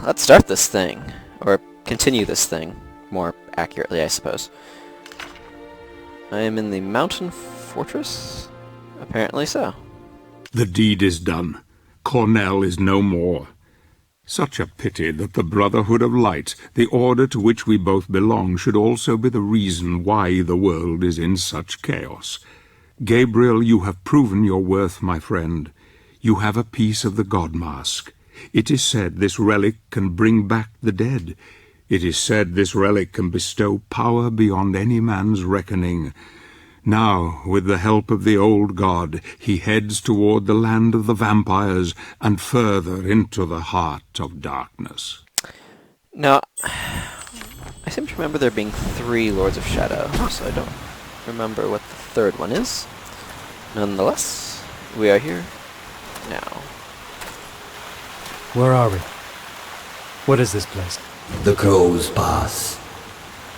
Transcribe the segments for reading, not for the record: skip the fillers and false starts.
let's start this thing. Or continue this thing, more accurately, I suppose. I am in the mountain fortress? Apparently so. The deed is done. Cornell is no more. Such a pity that the Brotherhood of Light, the order to which we both belong, should also be the reason why the world is in such chaos. Gabriel, you have proven your worth, my friend. You have a piece of the God Mask. It is said this relic can bring back the dead. It is said this relic can bestow power beyond any man's reckoning. Now, with the help of the old god, he heads toward the land of the vampires and further into the heart of darkness. Now, I seem to remember there being 3 Lords of Shadow, so I don't remember what the third one is. Nonetheless, we are here now. Where are we? What is this place? The Crow's Pass.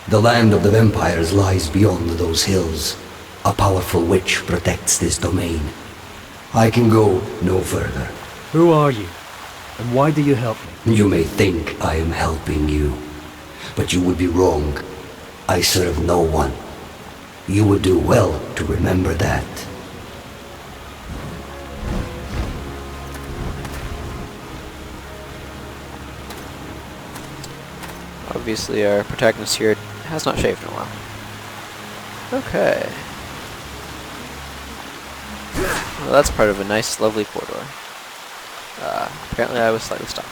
The land of the vampires lies beyond those hills. A powerful witch protects this domain. I can go no further. Who are you? And why do you help me? You may think I am helping you, but you would be wrong. I serve no one. You would do well to remember that. Obviously our protagonist here has not shaved in a while. Okay. Well, that's part of a nice, lovely corridor. Apparently I was slightly stuck.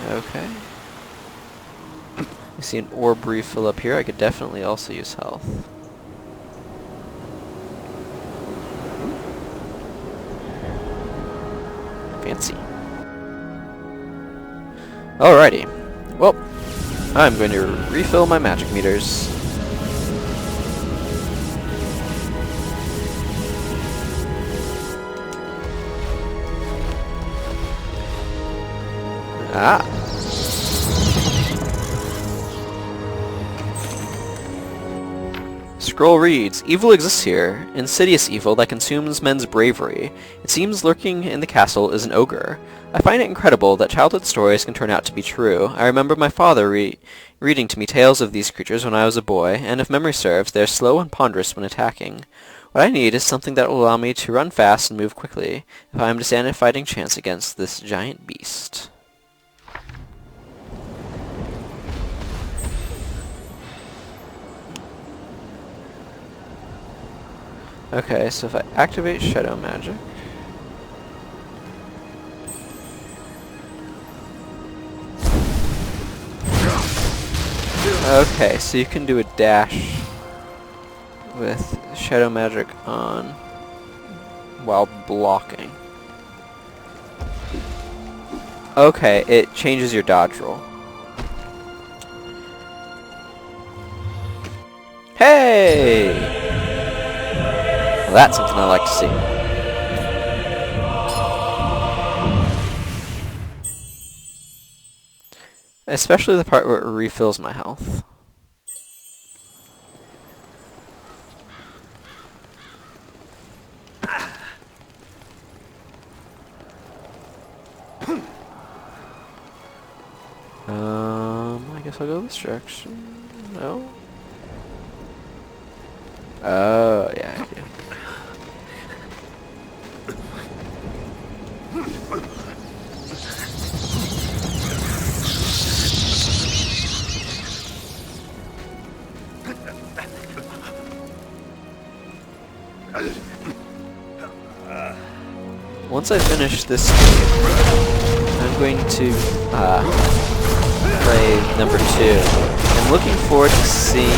Okay. I see an orb refill up here. I could definitely also use health. Fancy. Alrighty. Well, I'm going to refill my magic meters. Ah. Scroll reads, evil exists here, insidious evil that consumes men's bravery. It seems lurking in the castle is an ogre. I find it incredible that childhood stories can turn out to be true. I remember my father reading to me tales of these creatures when I was a boy, and if memory serves, they are slow and ponderous when attacking. What I need is something that will allow me to run fast and move quickly, if I am to stand a fighting chance against this giant beast. Okay, so if I activate Shadow Magic... Okay, so you can do a dash with Shadow Magic on while blocking. Okay, it changes your dodge roll. Hey! Well, that's something I like to see. Especially the part where it refills my health. I guess I'll go this direction. No? Oh, yeah, I do. Once I finish this game, I'm going to play number 2. I'm looking forward to seeing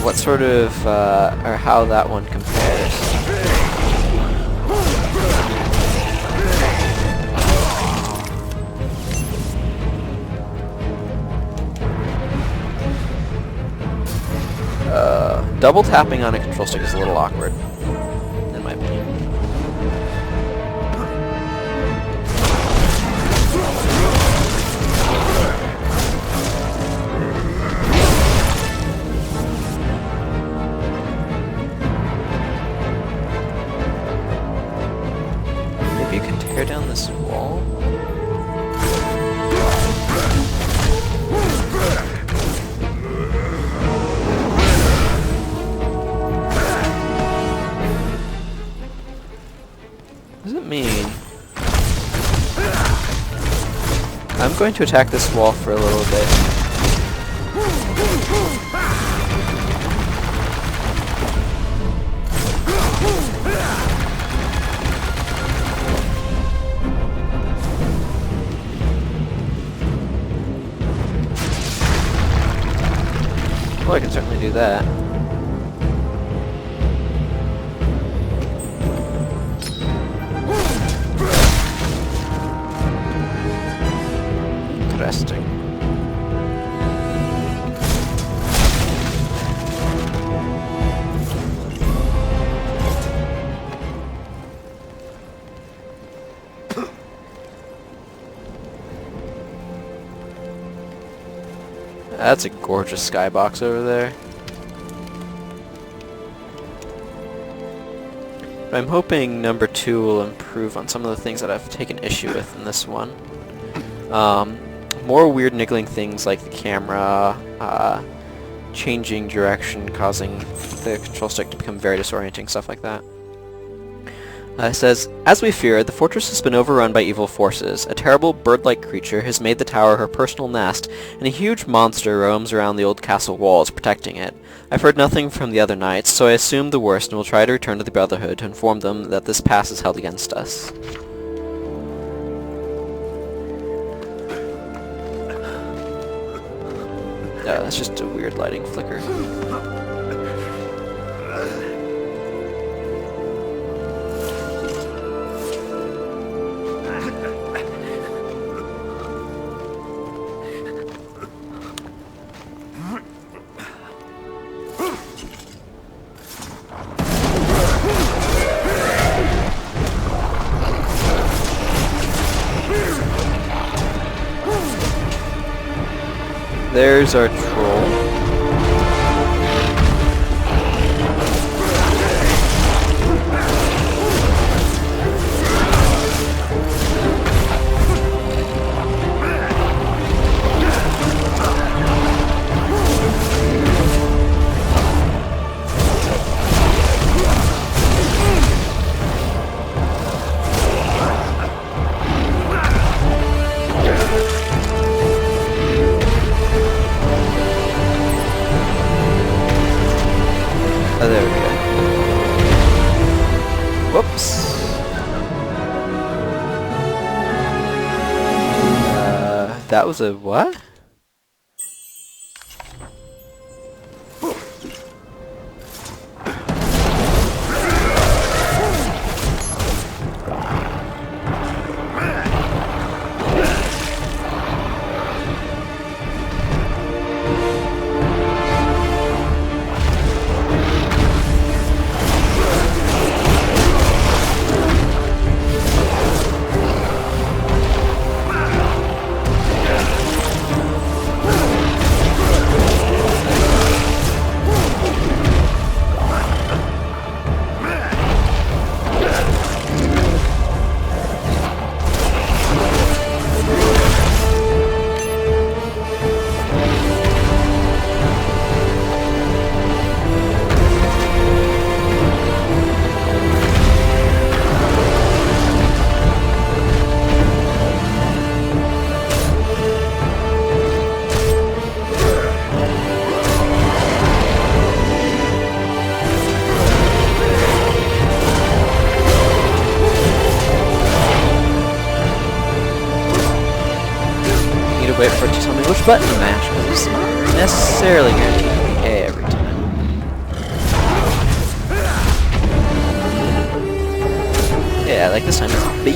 what sort of, or how that one compares. Double tapping on a control stick is a little awkward, in my opinion. going to attack this wall for a little bit. Well, I can certainly do that. Interesting. That's a gorgeous skybox over there. But I'm hoping number 2 will improve on some of the things that I've taken issue with in this one. More weird niggling things like the camera changing direction, causing the control stick to become very disorienting, stuff like that. It says, as we feared, the fortress has been overrun by evil forces. A terrible bird-like creature has made the tower her personal nest, and a huge monster roams around the old castle walls, protecting it. I've heard nothing from the other knights, so I assume the worst and will try to return to the Brotherhood to inform them that this pass is held against us. That's just a weird lighting flicker. There's our troll. Oh, there we go. Whoops. That was a what? Wait for it to tell me which button to mash, because it's not necessarily guaranteed to be A every time. Yeah, like this time it's B.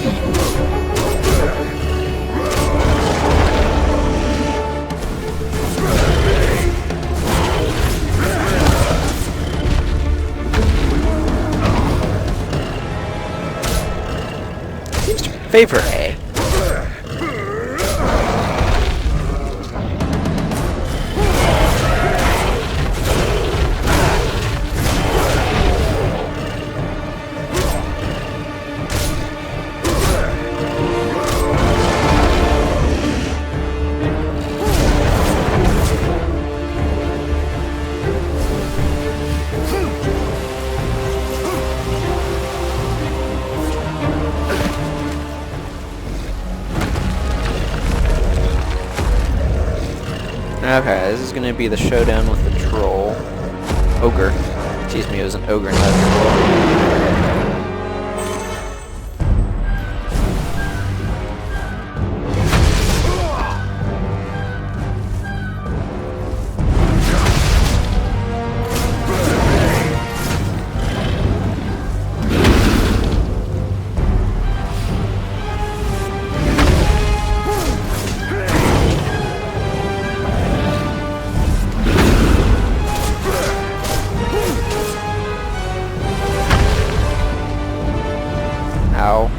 Seems to favor A. Okay, this is gonna be the showdown with the troll. Ogre. Excuse me, it was an ogre, not a troll. Ow.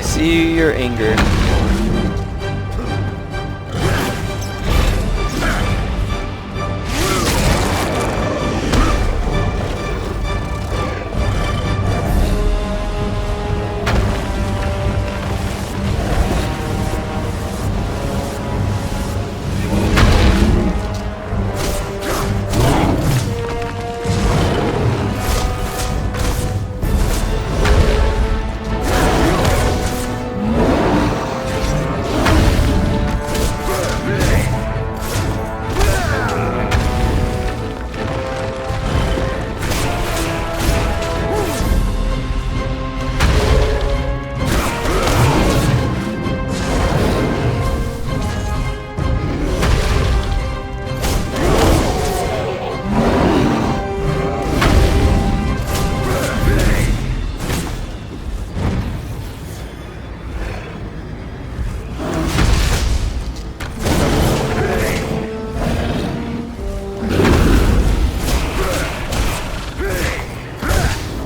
See your anger.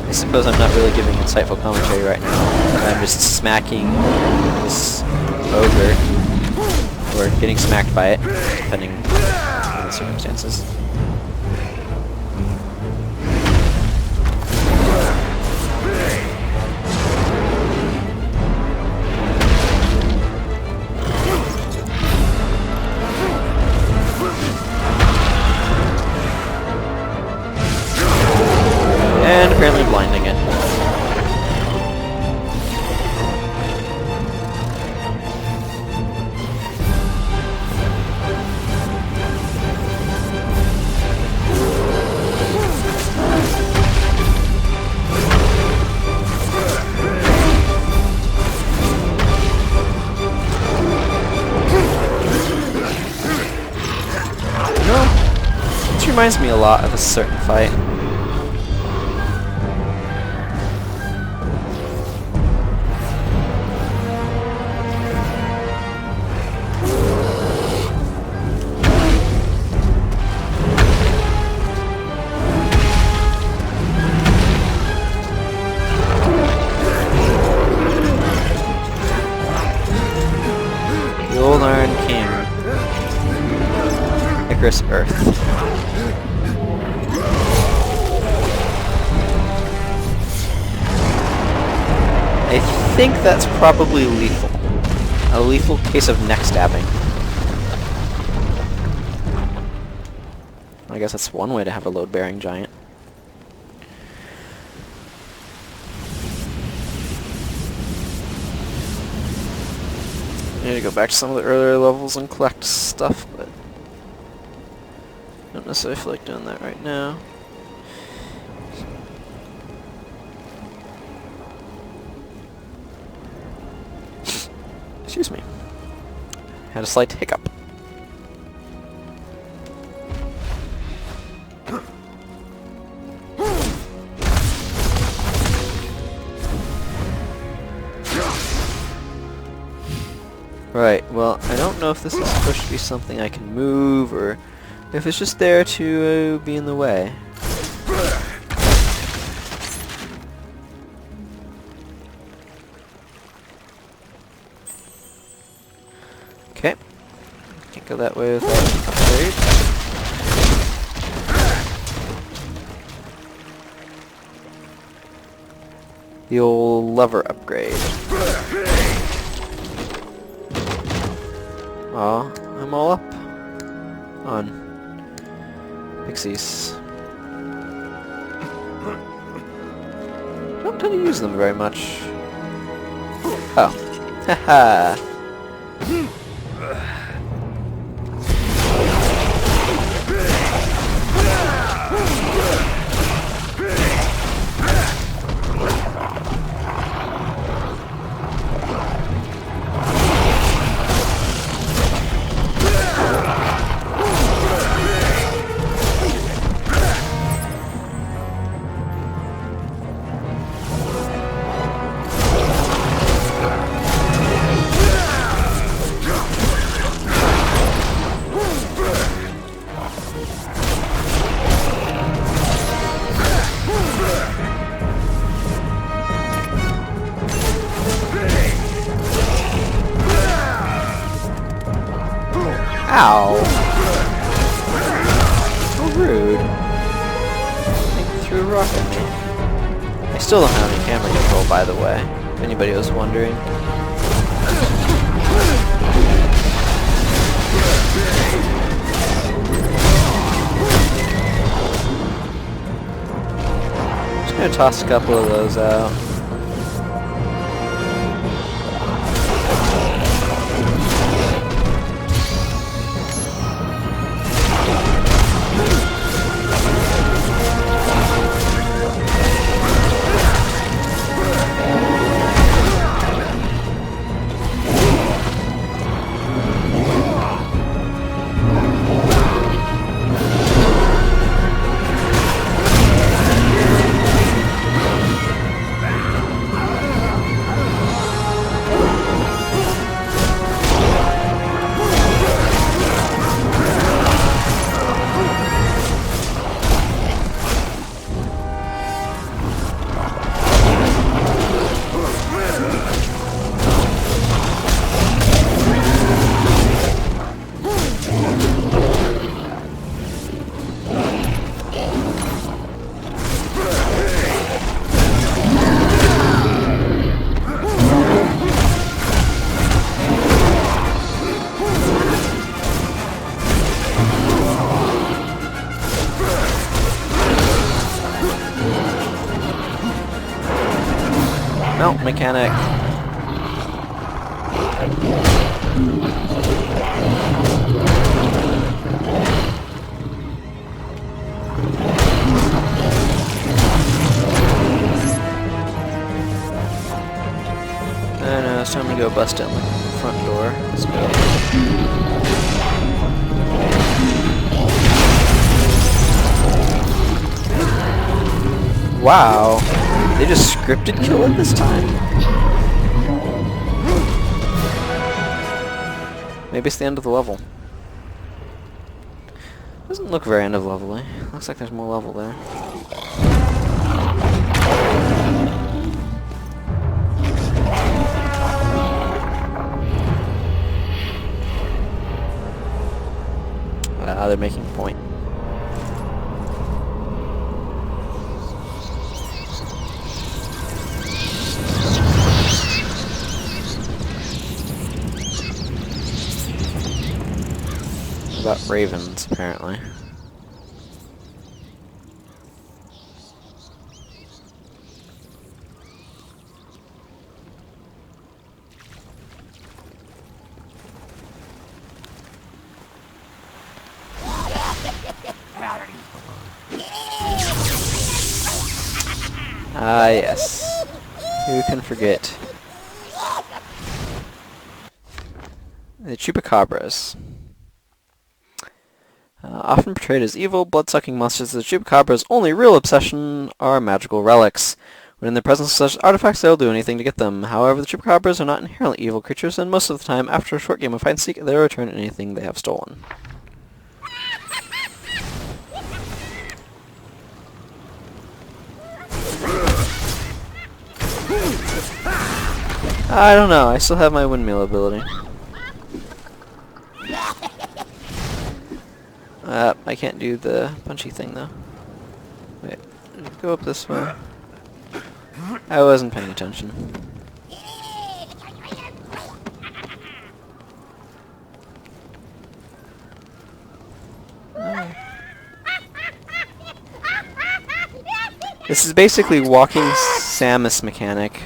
I suppose I'm not really giving insightful commentary right now. I'm just smacking this ogre, or getting smacked by it, depending on the circumstances. And apparently blinding it. This reminds me a lot of a certain fight. The Old Iron King. Icarus Earth. I think that's probably lethal. A lethal case of neck stabbing. I guess that's one way to have a load-bearing giant. I need to go back to some of the earlier levels and collect stuff, but I don't necessarily feel like doing that right now. Excuse me. Had a slight hiccup. Right, well, I don't know if this is supposed to be something I can move, or if it's just there to be in the way. Okay. Can't go that way without an upgrade. The old lever upgrade. Aw, I'm all up on pixies. Don't tend to use them very much. Oh. Haha. Ow! So rude. They threw a rock at me. I still don't have any camera control, by the way, if anybody was wondering. Just gonna toss a couple of those out. Mount mechanic. And it's time to go bust down the front door. Let's go. Wow. They just scripted kill it this time? Maybe it's the end of the level. Doesn't look very end of level-y. Looks like there's more level there. They're making a point. About ravens, apparently. Ah, yes. Who can forget? The chupacabras. Often portrayed as evil, blood-sucking monsters, the chupacabra's only real obsession are magical relics. When in the presence of such artifacts, they'll do anything to get them. However, the chupacabras are not inherently evil creatures, and most of the time, after a short game of hide-and-seek, they'll return anything they have stolen. I don't know, I still have my windmill ability. I can't do the punchy thing though. Wait, go up this way. I wasn't paying attention. This is basically walking Samus mechanic.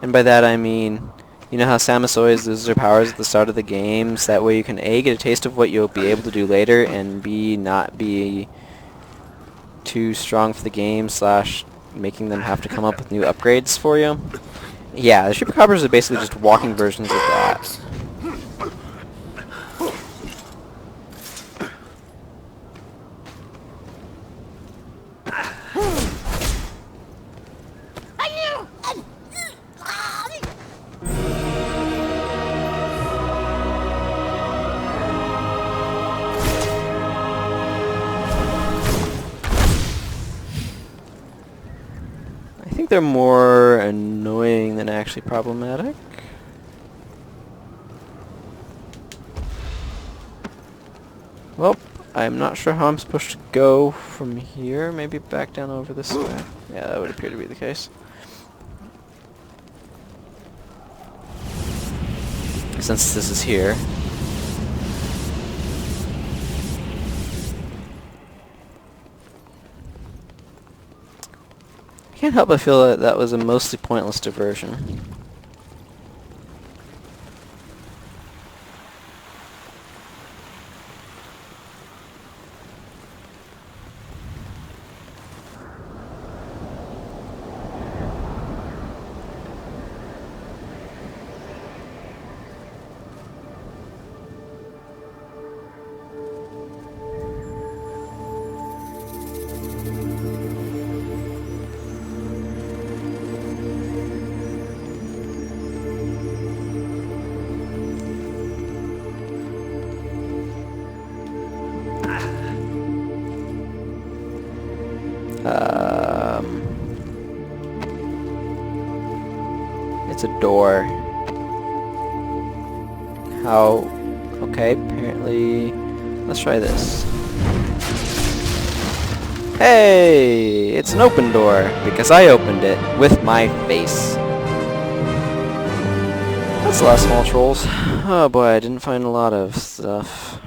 And by that I mean, you know how Samus always loses her powers at the start of the games? That way you can A, get a taste of what you'll be able to do later, and B, not be too strong for the game, slash making them have to come up with new upgrades for you. Yeah, the chupacabras are basically just walking versions of that. I think they're more annoying than actually problematic. Well, I'm not sure how I'm supposed to go from here. Maybe back down over this way. Yeah, that would appear to be the case. Since this is here. I can't help but feel that that was a mostly pointless diversion. It's a door. How? Okay, apparently... Let's try this. Hey! It's an open door, because I opened it with my face. That's a lot of small trolls. Oh boy, I didn't find a lot of stuff.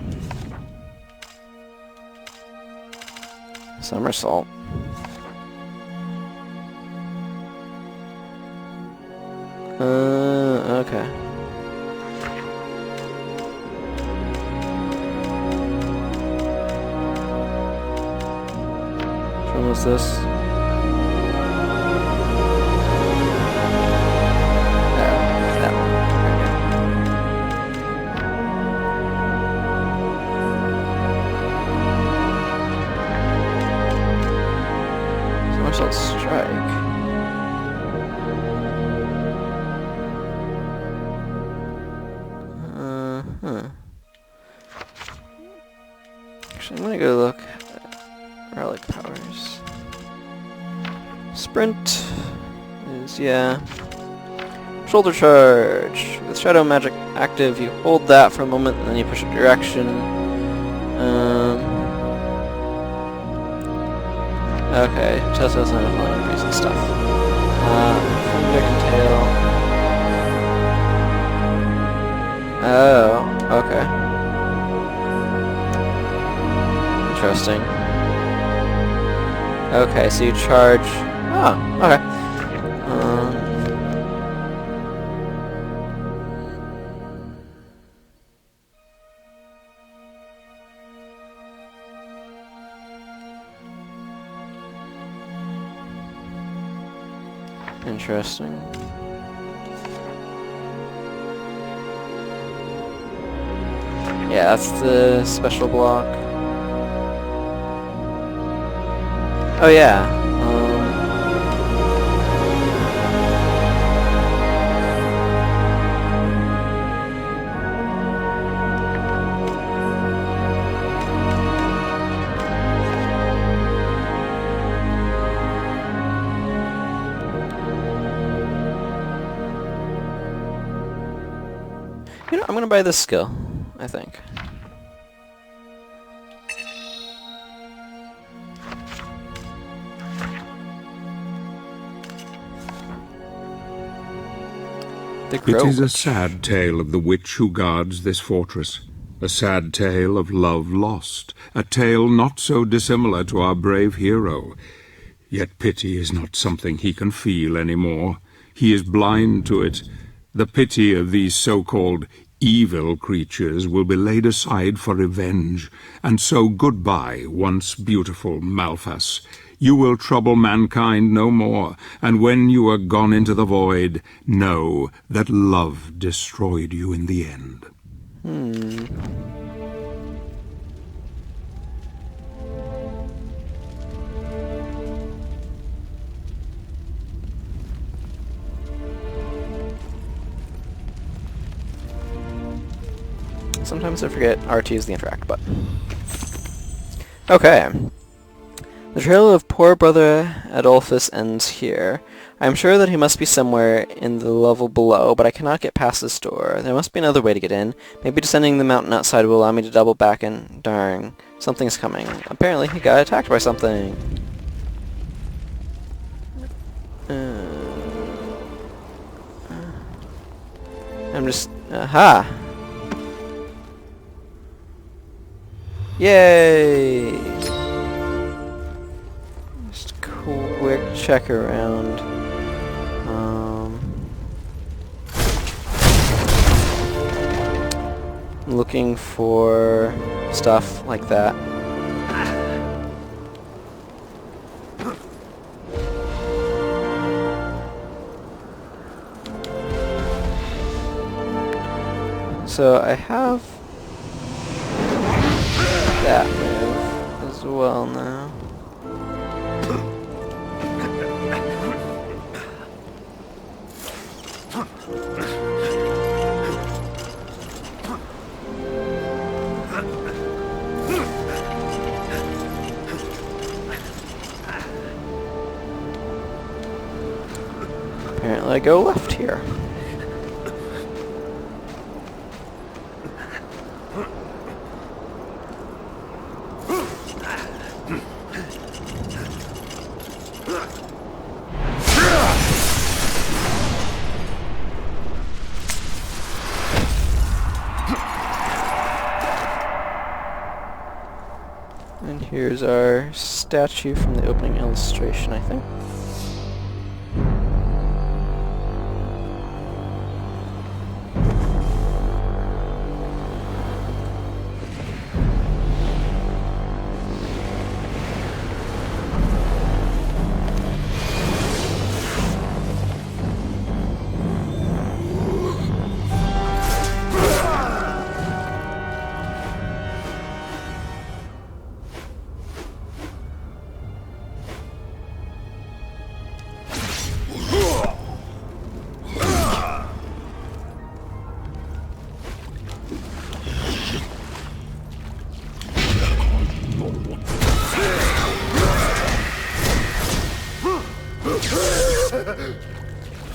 Somersault. Okay. Which one was this? That one. Somersault strike. Actually, I'm gonna go look at relic powers. Sprint is, yeah. Shoulder charge. With shadow magic active, you hold that for a moment and then you push up your action. Okay, Tessa has an increase and stuff. Finger and tail. Oh, okay. Interesting. Okay, so you charge... Oh, okay. Interesting. Yeah, that's the special block. Oh yeah. You know, I'm gonna buy this skill, I think. It is a sad tale of the witch who guards this fortress. A sad tale of love lost. A tale not so dissimilar to our brave hero. Yet pity is not something he can feel anymore. He is blind to it. The pity of these so-called evil creatures will be laid aside for revenge. And so goodbye, once beautiful Malphas. You will trouble mankind no more, and when you are gone into the void, know that love destroyed you in the end. Sometimes I forget RT is the interact button. Okay. The trail of poor brother Adolphus ends here. I am sure that he must be somewhere in the level below, but I cannot get past this door. There must be another way to get in. Maybe descending the mountain outside will allow me to double back and... darn. Something's coming. Apparently he got attacked by something. I'm just... aha! Yay! Just a quick check around. I'm looking for stuff like that. So I have that move as well now. Apparently I go left here. And here's our statue from the opening illustration, I think.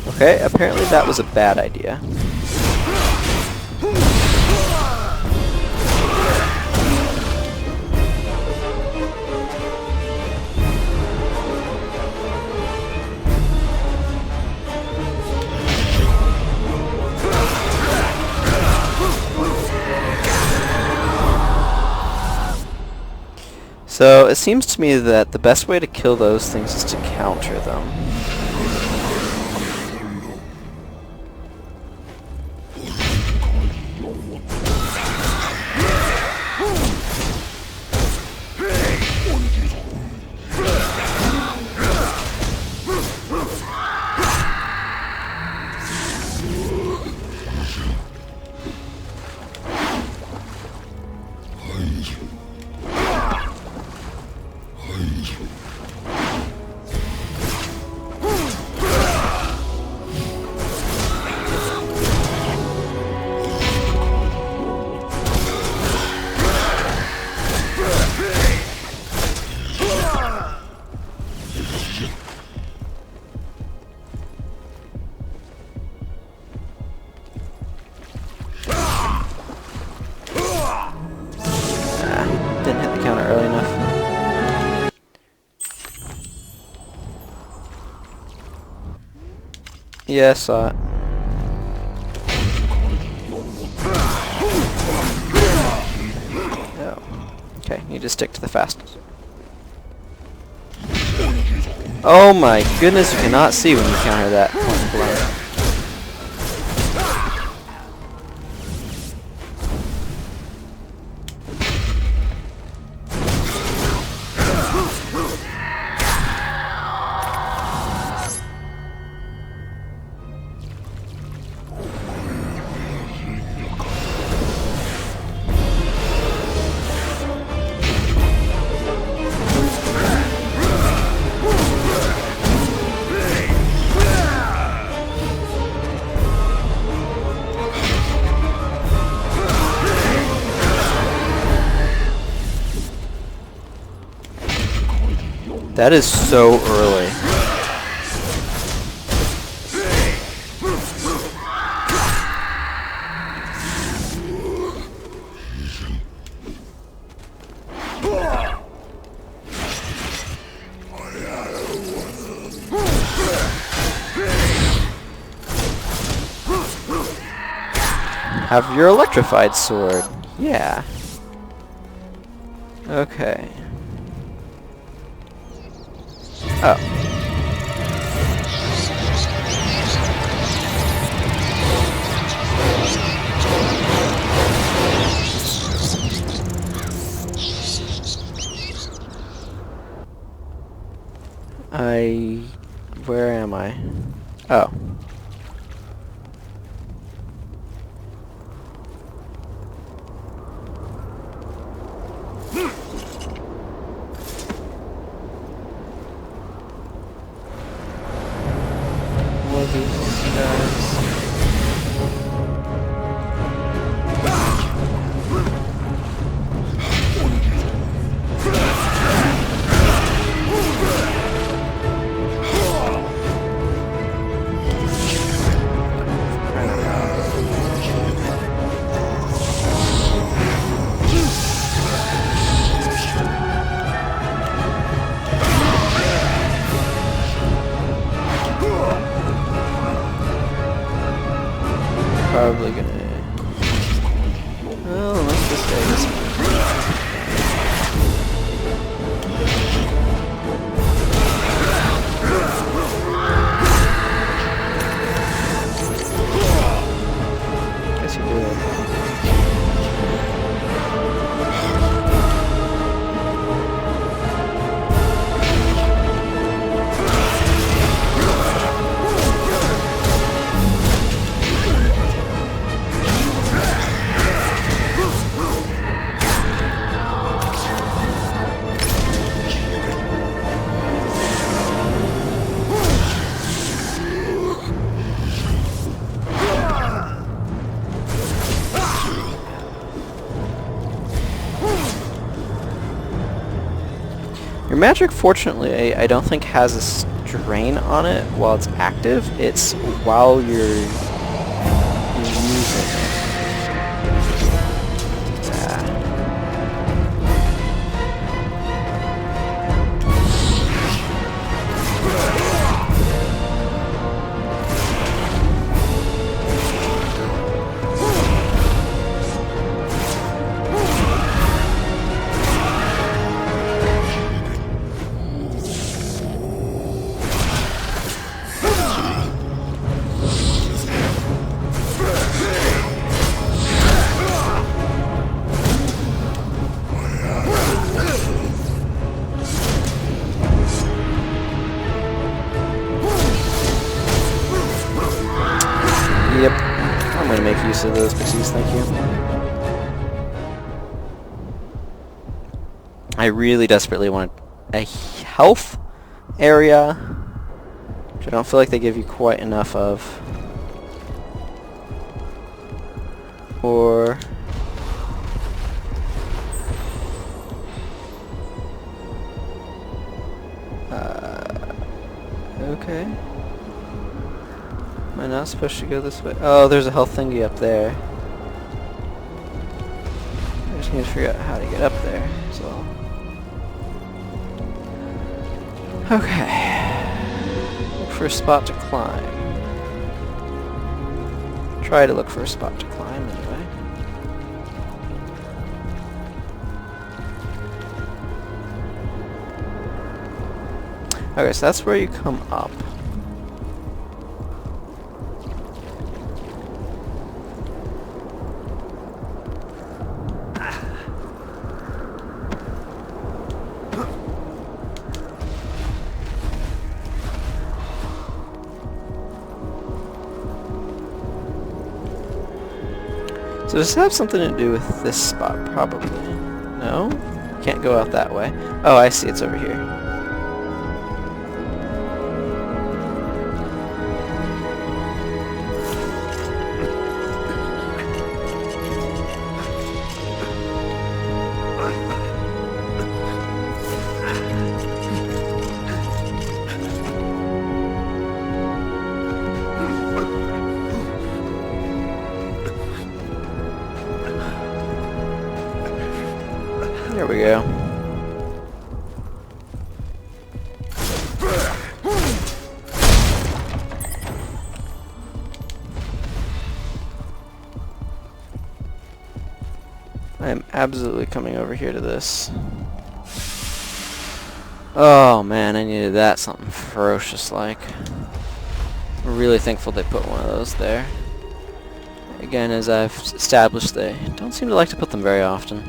Okay, apparently that was a bad idea. So it seems to me that the best way to kill those things is to counter them. Yeah, I saw it. Oh. Okay, you just stick to the fastest. Oh my goodness, you cannot see when you counter that point blank. That is so early. Have your electrified sword. Yeah. Okay. Oh. Where am I? Oh. What are these guys? Probably gonna... Oh, let's just say this one. Guess you did. Your magic, fortunately, I don't think has a strain on it while it's active. It's while you're using it. Yep, I'm gonna make use of those pixies, thank you. I really desperately want a health area, which I don't feel like they give you quite enough of. Or... okay. Am I not supposed to go this way? Oh, there's a health thingy up there. I just need to figure out how to get up there, so... Okay. Look for a spot to climb. try to look for a spot to climb anyway. Okay, so that's where you come up. So does this have something to do with this spot? Probably. No? Can't go out that way. Oh, I see. It's over here. There we go. I am absolutely coming over here to this. Oh man, I needed that, something ferocious like. I'm really thankful they put one of those there. Again, as I've established, they don't seem to like to put them very often.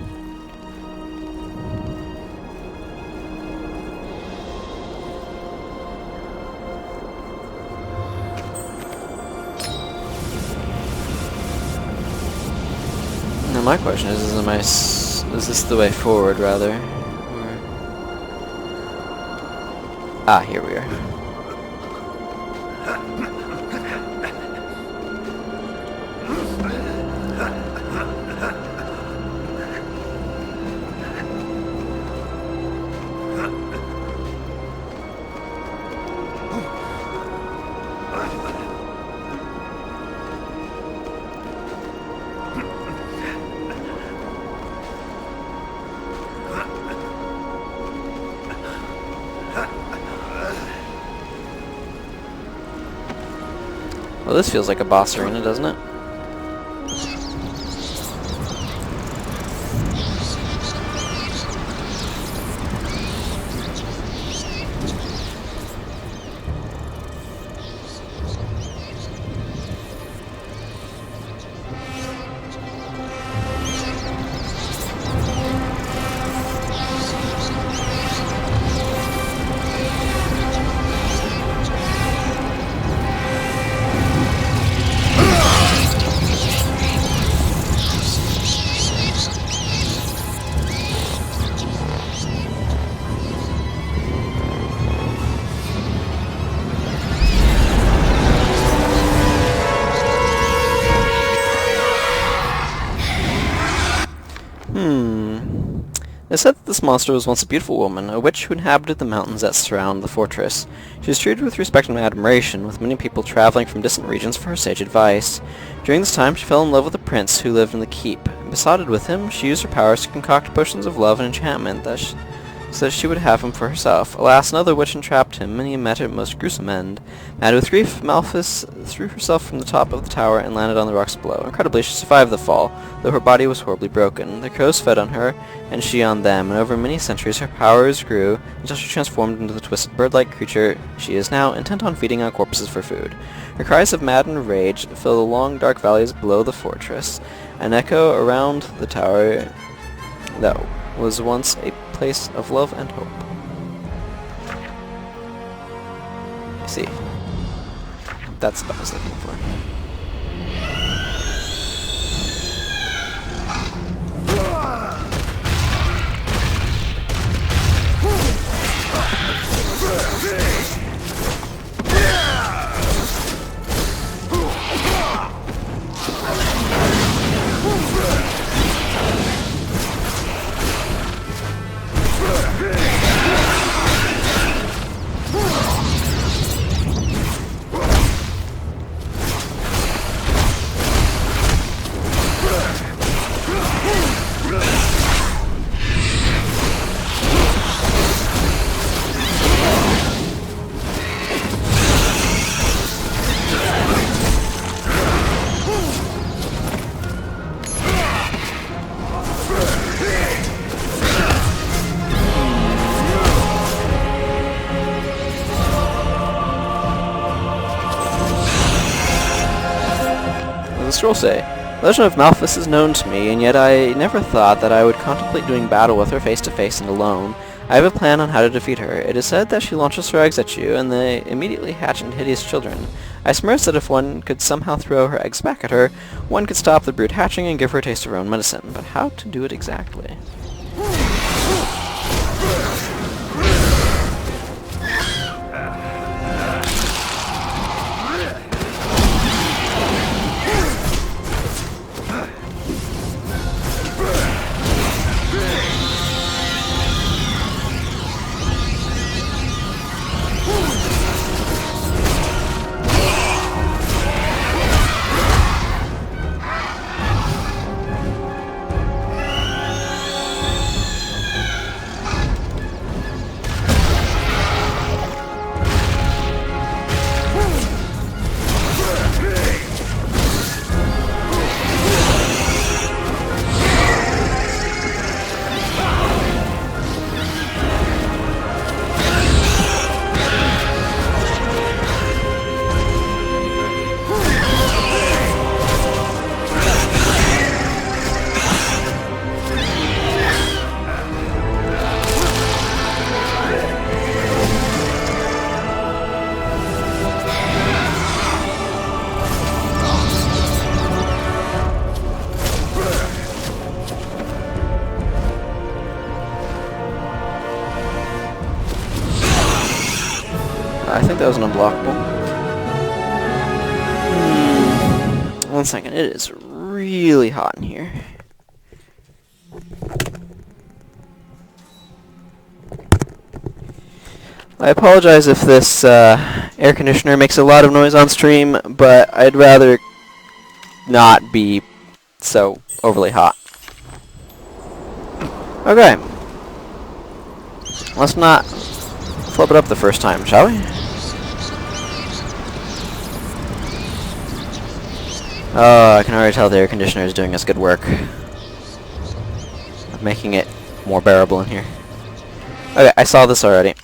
Now my question is this the way forward, rather? Or... Ah, here we are. Well, this feels like a boss arena, doesn't it? It is said that this monster was once a beautiful woman, a witch who inhabited the mountains that surround the fortress. She was treated with respect and admiration, with many people traveling from distant regions for her sage advice. During this time, she fell in love with a prince who lived in the keep. Besotted with him, she used her powers to concoct potions of love and enchantment so that she would have him for herself. Alas, another witch entrapped him, and he met a most gruesome end. Mad with grief, Malphus threw herself from the top of the tower and landed on the rocks below. Incredibly, she survived the fall, though her body was horribly broken. The crows fed on her, and she on them, and over many centuries her powers grew until she transformed into the twisted bird-like creature she is now, intent on feeding on corpses for food. Her cries of maddened rage fill the long, dark valleys below the fortress, and echo around the tower that was once a place of love and hope. I see. That's what I was looking for. scroll say? The legend of Malphus is known to me, and yet I never thought that I would contemplate doing battle with her face to face and alone. I have a plan on how to defeat her. It is said that she launches her eggs at you, and they immediately hatch into hideous children. I surmise that if one could somehow throw her eggs back at her, one could stop the brood hatching and give her a taste of her own medicine. But how to do it exactly? I think that was an unblockable. 1 second, it is really hot in here. I apologize if this air conditioner makes a lot of noise on stream, but I'd rather not be so overly hot. Okay. Let's not flip it up the first time, shall we? Oh, I can already tell the air conditioner is doing us good work of making it more bearable in here. Okay, I saw this already.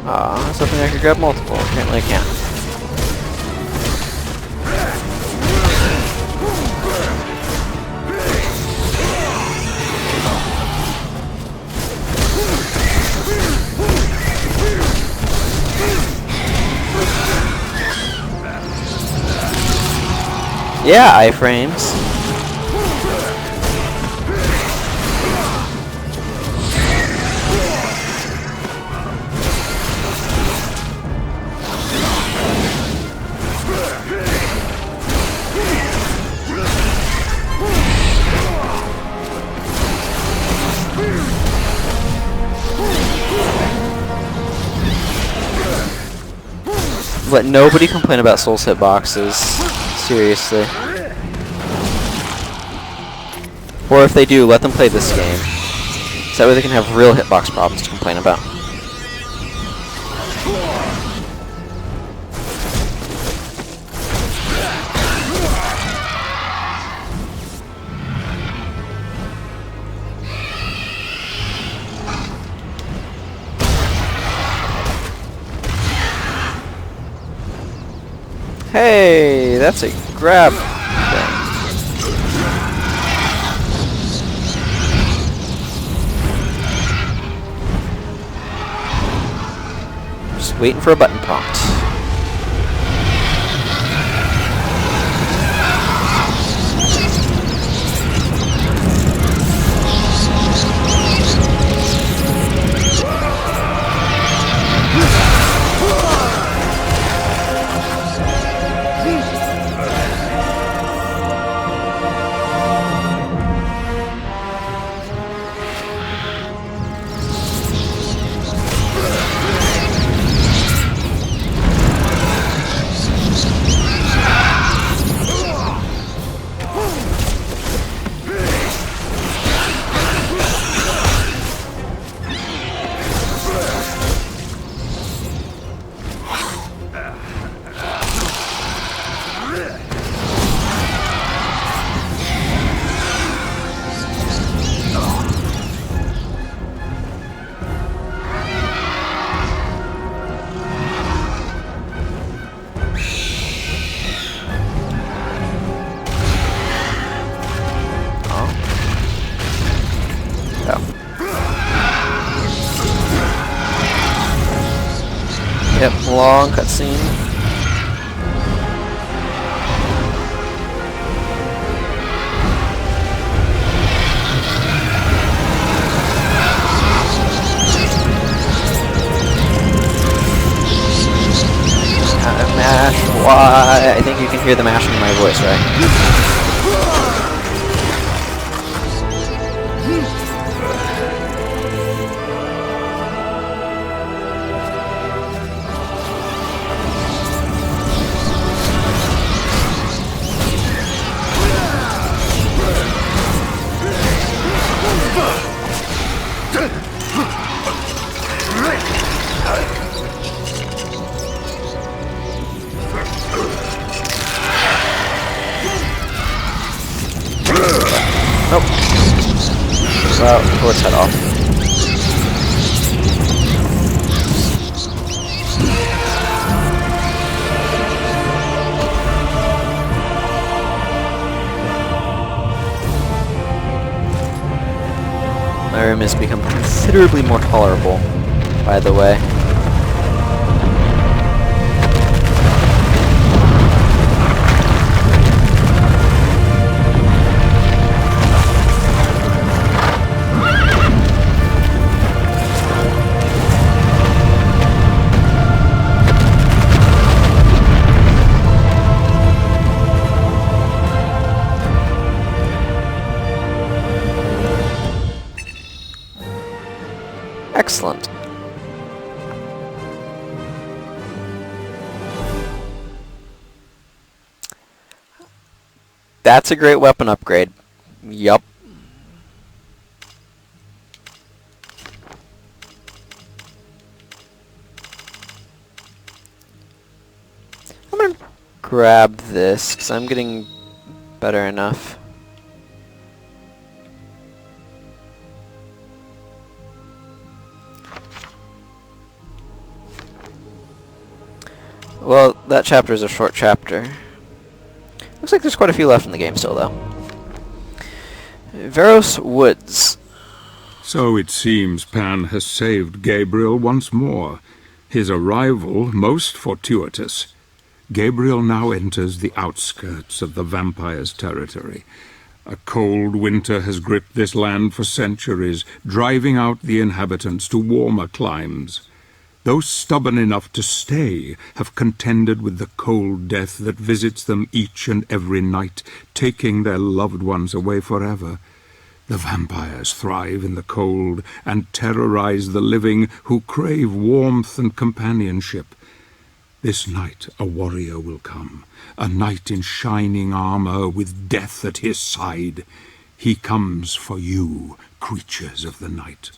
I was hoping I could grab multiple. Apparently I can't. Yeah, iframes. Let nobody complain about Soul's hitboxes. Seriously. Or if they do, let them play this game. So that way they can have real hitbox problems to complain about. Hey, that's a grab thing. Just waiting for a button prompt. Yep, long cutscene. Mash Y. I think you can hear the mashing in my voice, right? Nope. Well, tore its head off. My room has become considerably more tolerable, by the way. Excellent. That's a great weapon upgrade. Yup. I'm gonna grab this, because I'm getting better enough. Well, that chapter is a short chapter. Looks like there's quite a few left in the game still, though. Veros Woods. So it seems Pan has saved Gabriel once more. His arrival most fortuitous. Gabriel now enters the outskirts of the vampire's territory. A cold winter has gripped this land for centuries, driving out the inhabitants to warmer climes. Those stubborn enough to stay have contended with the cold death that visits them each and every night, taking their loved ones away forever. The vampires thrive in the cold and terrorize the living who crave warmth and companionship. This night a warrior will come, a knight in shining armor with death at his side. He comes for you, creatures of the night.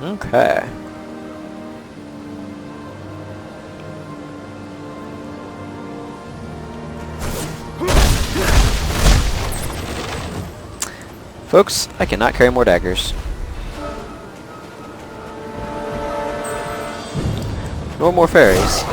Okay. Folks, I cannot carry more daggers. Nor more fairies.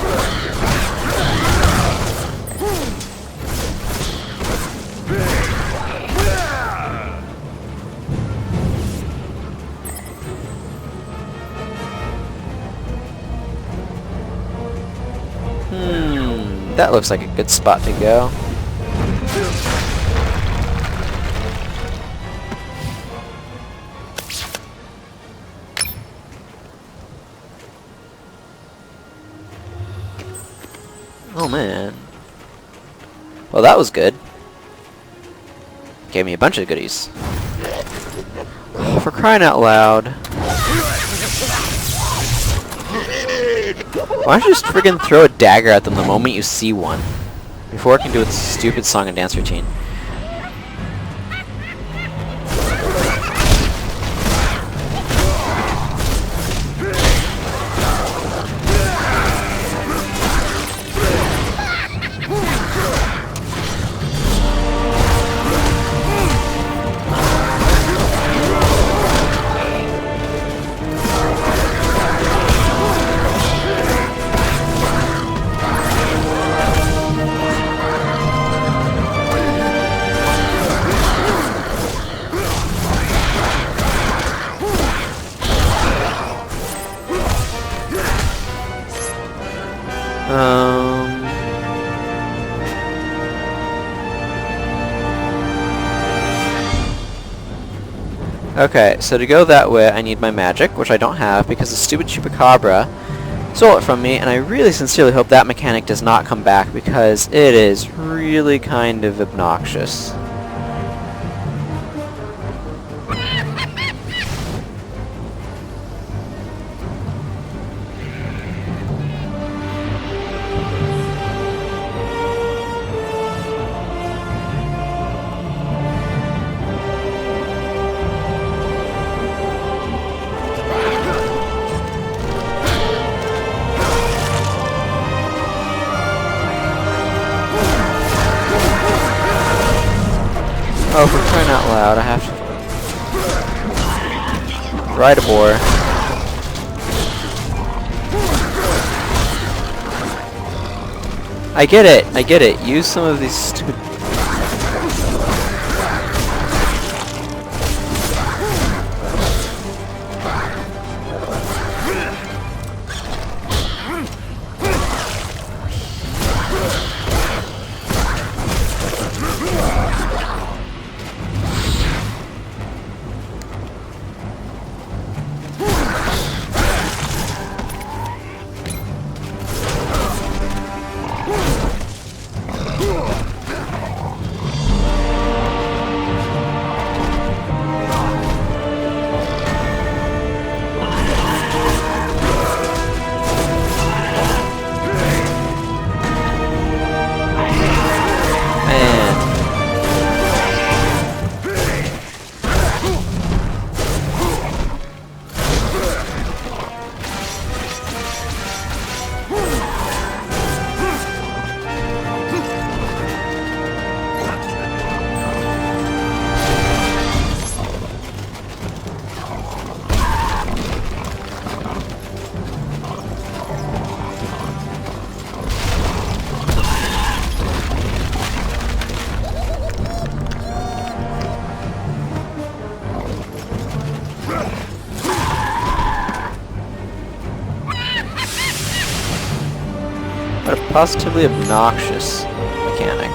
That looks like a good spot to go. Oh man. Well, that was good. Gave me a bunch of goodies. Oh, for crying out loud. Why don't you just friggin' throw a dagger at them the moment you see one? Before it can do its stupid song and dance routine. Okay, so to go that way, I need my magic, which I don't have because the stupid chupacabra stole it from me, and I really sincerely hope that mechanic does not come back because it is really kind of obnoxious. Oh, for crying out loud, I have to ride a boar. I get it. Use some of these stupid... What a positively obnoxious mechanic.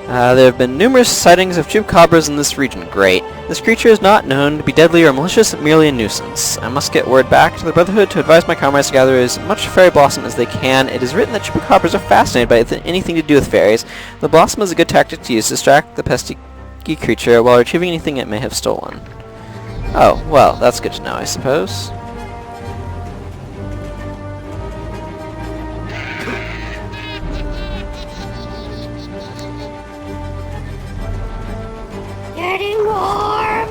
There have been numerous sightings of chupacabras in this region. Great. This creature is not known to be deadly or malicious, merely a nuisance. I must get word back to the Brotherhood to advise my comrades to gather as much fairy blossom as they can. It is written that chupacabras are fascinated by anything to do with fairies. The blossom is a good tactic to use to distract the pesky creature while retrieving anything it may have stolen. Oh, well, that's good to know, I suppose. Getting warm.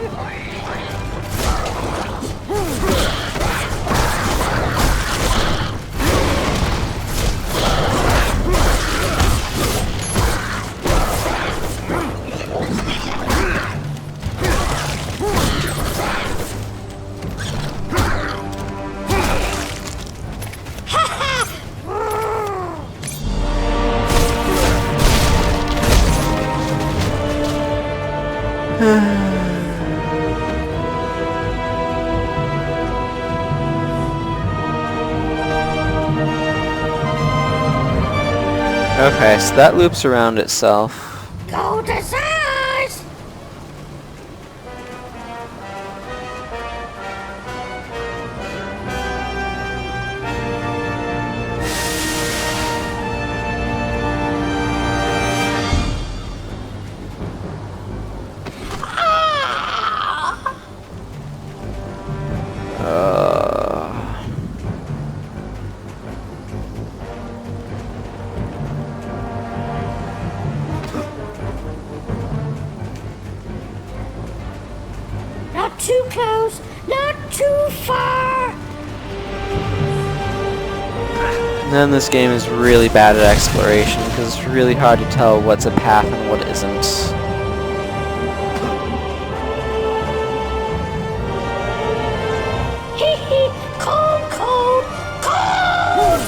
Okay, so that loops around itself. Go to size. Not too close, not too far. And then this game is really bad at exploration because it's really hard to tell what's a path and what isn't. Hee hee, cold, cold, cold.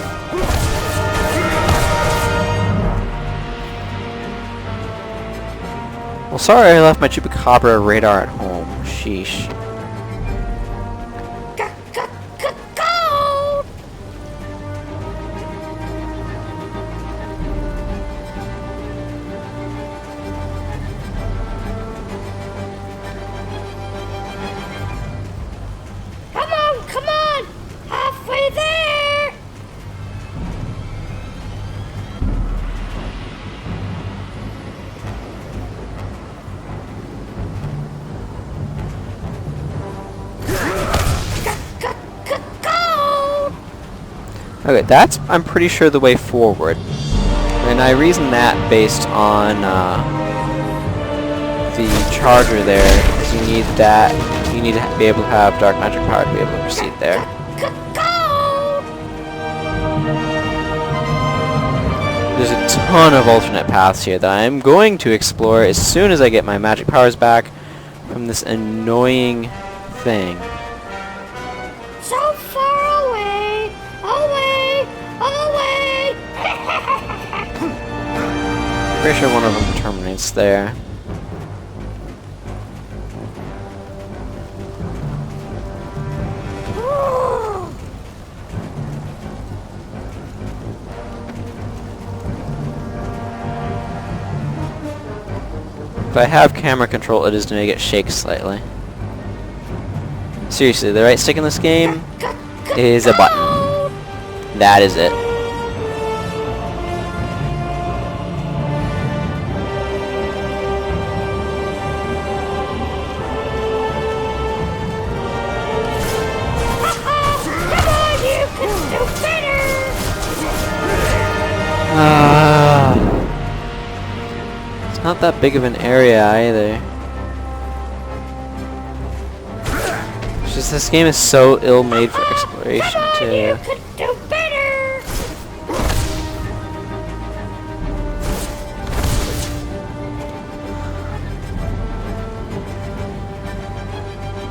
Well, sorry I left my chupacabra radar at home. Sheesh. Cold. Okay, that's, I'm pretty sure, the way forward. And I reason that based on the charger there, because you need that, you need to be able to have dark magic power to be able to proceed there. There's a ton of alternate paths here that I'm going to explore as soon as I get my magic powers back from this annoying thing. So far away, away, away. Pretty sure one of them terminates there. If I have camera control, it is to make it shake slightly. Seriously, the right stick in this game is a button. That is it. Come on, you can do better. It's not that big of an area either. It's just this game is so ill-made for exploration Come on, you too. can do better.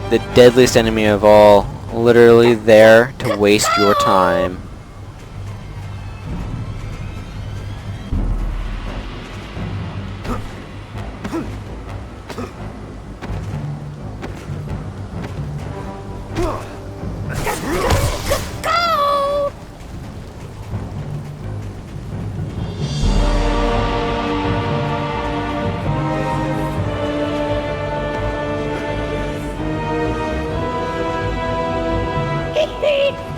The deadliest enemy of all, literally there to waste your time. Go.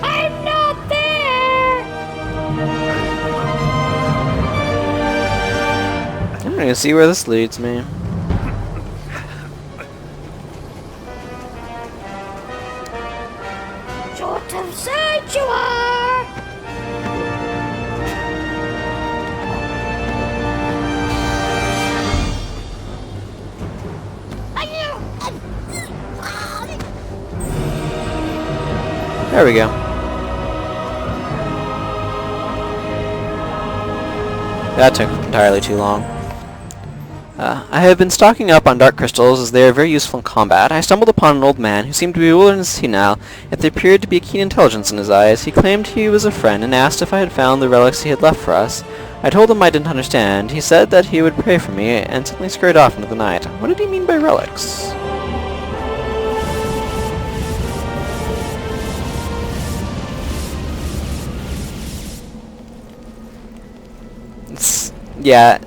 I'm not there. I'm gonna see where this leads me. Short of sight you are. There we go. That took entirely too long. I have been stocking up on dark crystals as they are very useful in combat. I stumbled upon an old man who seemed to be bewildered and senile, yet there appeared to be a keen intelligence in his eyes. He claimed he was a friend and asked if I had found the relics he had left for us. I told him I didn't understand. He said that he would pray for me and suddenly scurried off into the night. What did he mean by relics? Yeah, it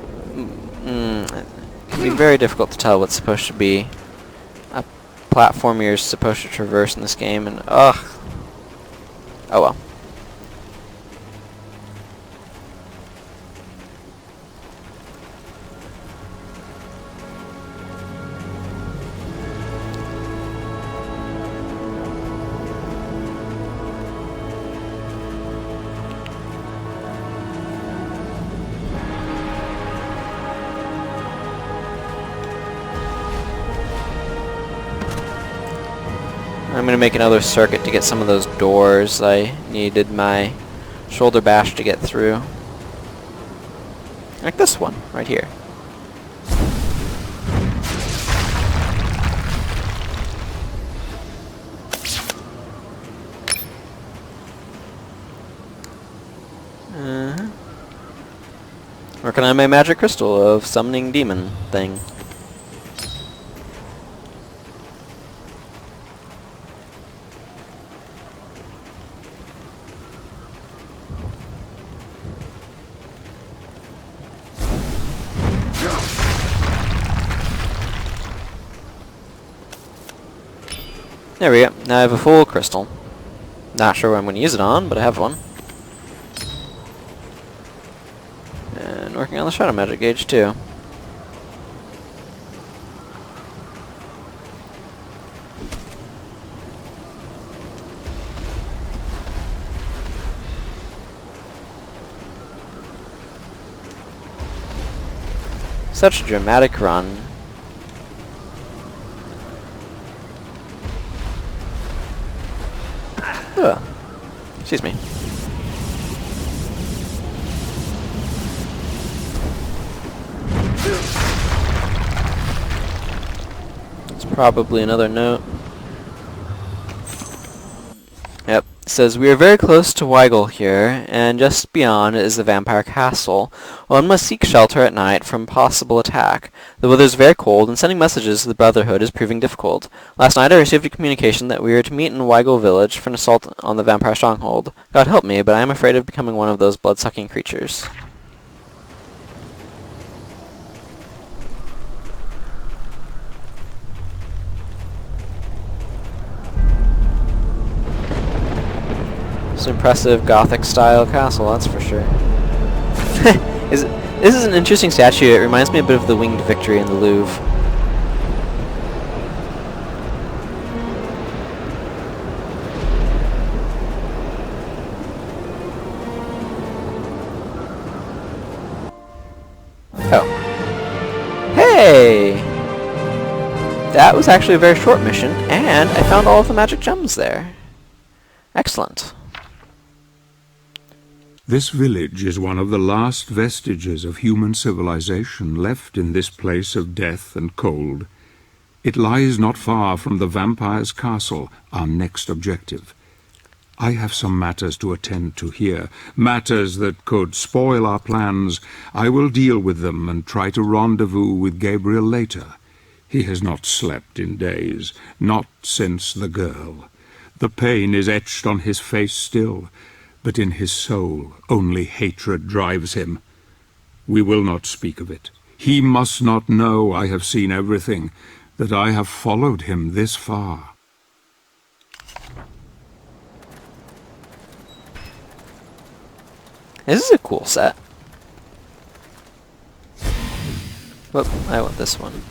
can be very difficult to tell what's supposed to be a platform you're supposed to traverse in this game, and ugh. Oh well. I'm gonna make another circuit to get some of those doors I needed my shoulder bash to get through. Like this one, right here. Working on my magic crystal of summoning demon thing. There we go. Now I have a full crystal. Not sure what I'm going to use it on, but I have one. And working on the shadow magic gauge too. Such a dramatic run. Ugh. Excuse me. It's probably another note. Yep. It says, we are very close to Weigel here, and just beyond is the vampire castle. One must seek shelter at night from possible attack. The weather is very cold, and sending messages to the Brotherhood is proving difficult. Last night I received a communication that we are to meet in Weigel village for an assault on the vampire stronghold. God help me, but I am afraid of becoming one of those blood-sucking creatures. It's an impressive Gothic-style castle, that's for sure. This is an interesting statue. It reminds me a bit of the Winged Victory in the Louvre. Oh. Hey! That was actually a very short mission, and I found all of the magic gems there. Excellent. This village is one of the last vestiges of human civilization left in this place of death and cold. It lies not far from the vampire's castle, our next objective. I have some matters to attend to here, matters that could spoil our plans. I will deal with them and try to rendezvous with Gabriel later. He has not slept in days, not since the girl. The pain is etched on his face still, but in his soul only hatred drives him. We will not speak of it. He must not know I have seen everything, that I have followed him this far. This is a cool set. Whoop, I want this one.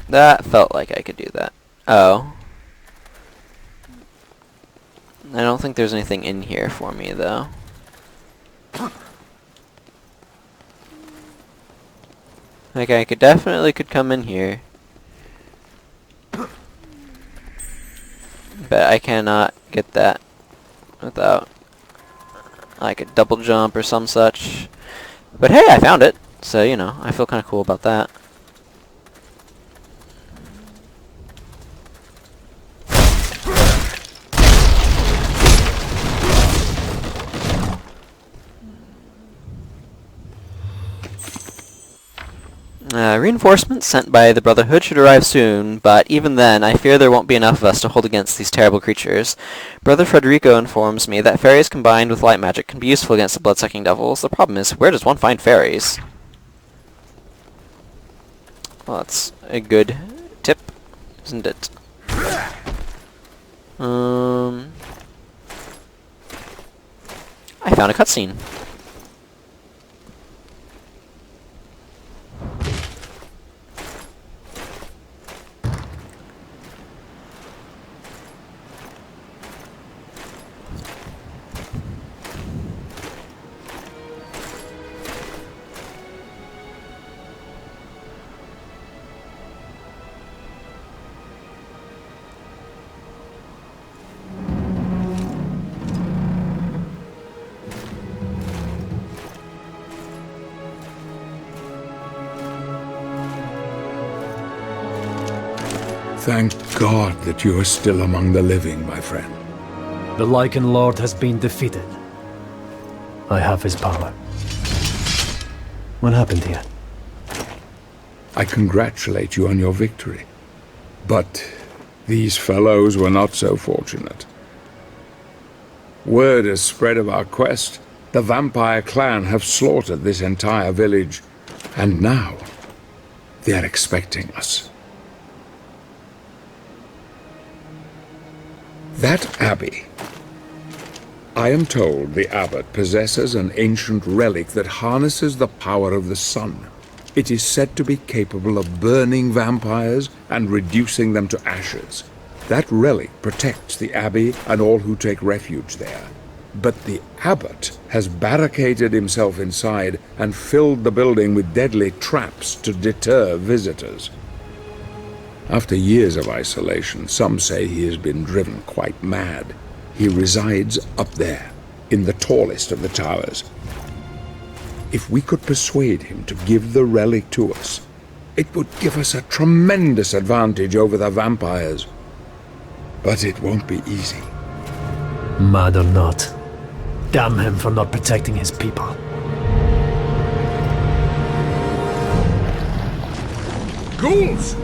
That felt like I could do that. Oh. I don't think there's anything in here for me, though. Like, I definitely could come in here. But I cannot get that without, like, a double jump or some such. But hey, I found it! So, you know, I feel kind of cool about that. Reinforcements sent by the Brotherhood should arrive soon, but even then, I fear there won't be enough of us to hold against these terrible creatures. Brother Federico informs me that fairies combined with light magic can be useful against the blood-sucking devils. The problem is, where does one find fairies? Well, that's a good tip, isn't it? I found a cutscene. Thank God that you are still among the living, my friend. The Lycan Lord has been defeated. I have his power. What happened here? I congratulate you on your victory. But these fellows were not so fortunate. Word has spread of our quest. The vampire clan have slaughtered this entire village, and now they are expecting us. That abbey. I am told the abbot possesses an ancient relic that harnesses the power of the sun. It is said to be capable of burning vampires and reducing them to ashes. That relic protects the abbey and all who take refuge there. But the abbot has barricaded himself inside and filled the building with deadly traps to deter visitors. After years of isolation, some say he has been driven quite mad. He resides up there, in the tallest of the towers. If we could persuade him to give the relic to us, it would give us a tremendous advantage over the vampires. But it won't be easy. Mad or not, damn him for not protecting his people. Ghouls!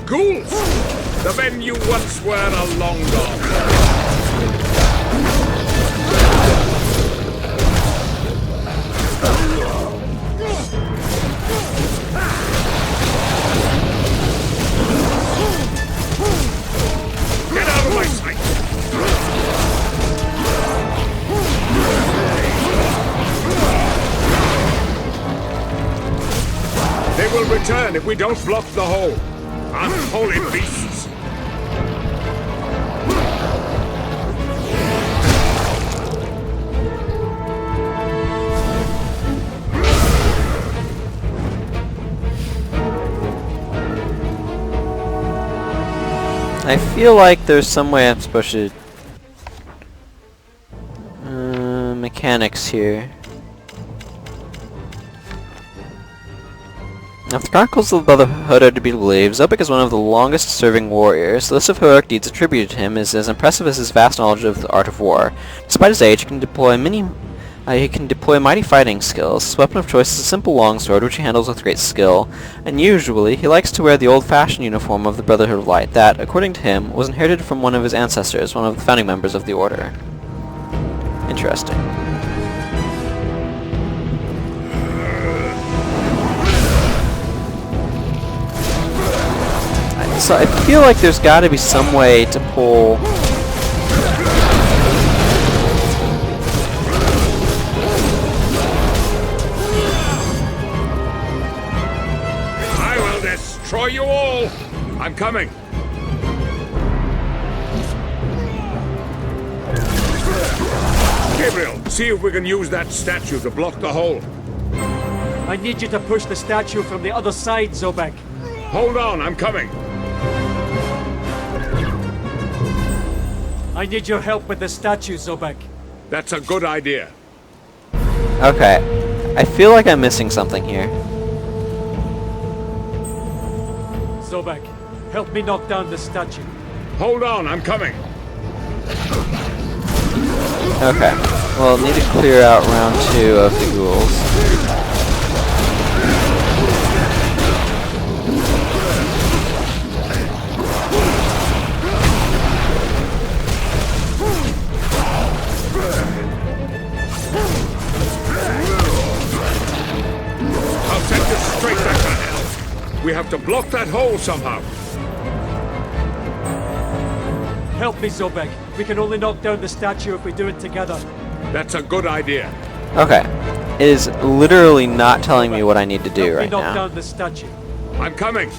Ghouls! The men you once were are long gone. Get out of my sight! They will return if we don't block the hole. Unholy beasts! I feel like there's some way I'm supposed to... mechanics here. If the Chronicles of the Brotherhood are to be believed, Zobek is one of the longest-serving warriors. The list of heroic deeds attributed to him is as impressive as his vast knowledge of the art of war. Despite his age, he can deploy mighty fighting skills. His weapon of choice is a simple longsword, which he handles with great skill, and usually he likes to wear the old-fashioned uniform of the Brotherhood of Light that, according to him, was inherited from one of his ancestors, one of the founding members of the Order. Interesting. So I feel like there's got to be some way to pull... I will destroy you all! I'm coming! Gabriel, see if we can use that statue to block the hole. I need you to push the statue from the other side, Zobek. Hold on, I'm coming! I need your help with the statue, Zobek. That's a good idea. Okay. I feel like I'm missing something here. Zobek, help me knock down the statue. Hold on, I'm coming! Okay. Well, need to clear out round 2 of the ghouls. Straight back to hell. We have to block that hole somehow. Help me, Zobek. We can only knock down the statue if we do it together. That's a good idea. Okay. It is literally not telling me what I need to do right Help me knock now. down the statue. I'm coming.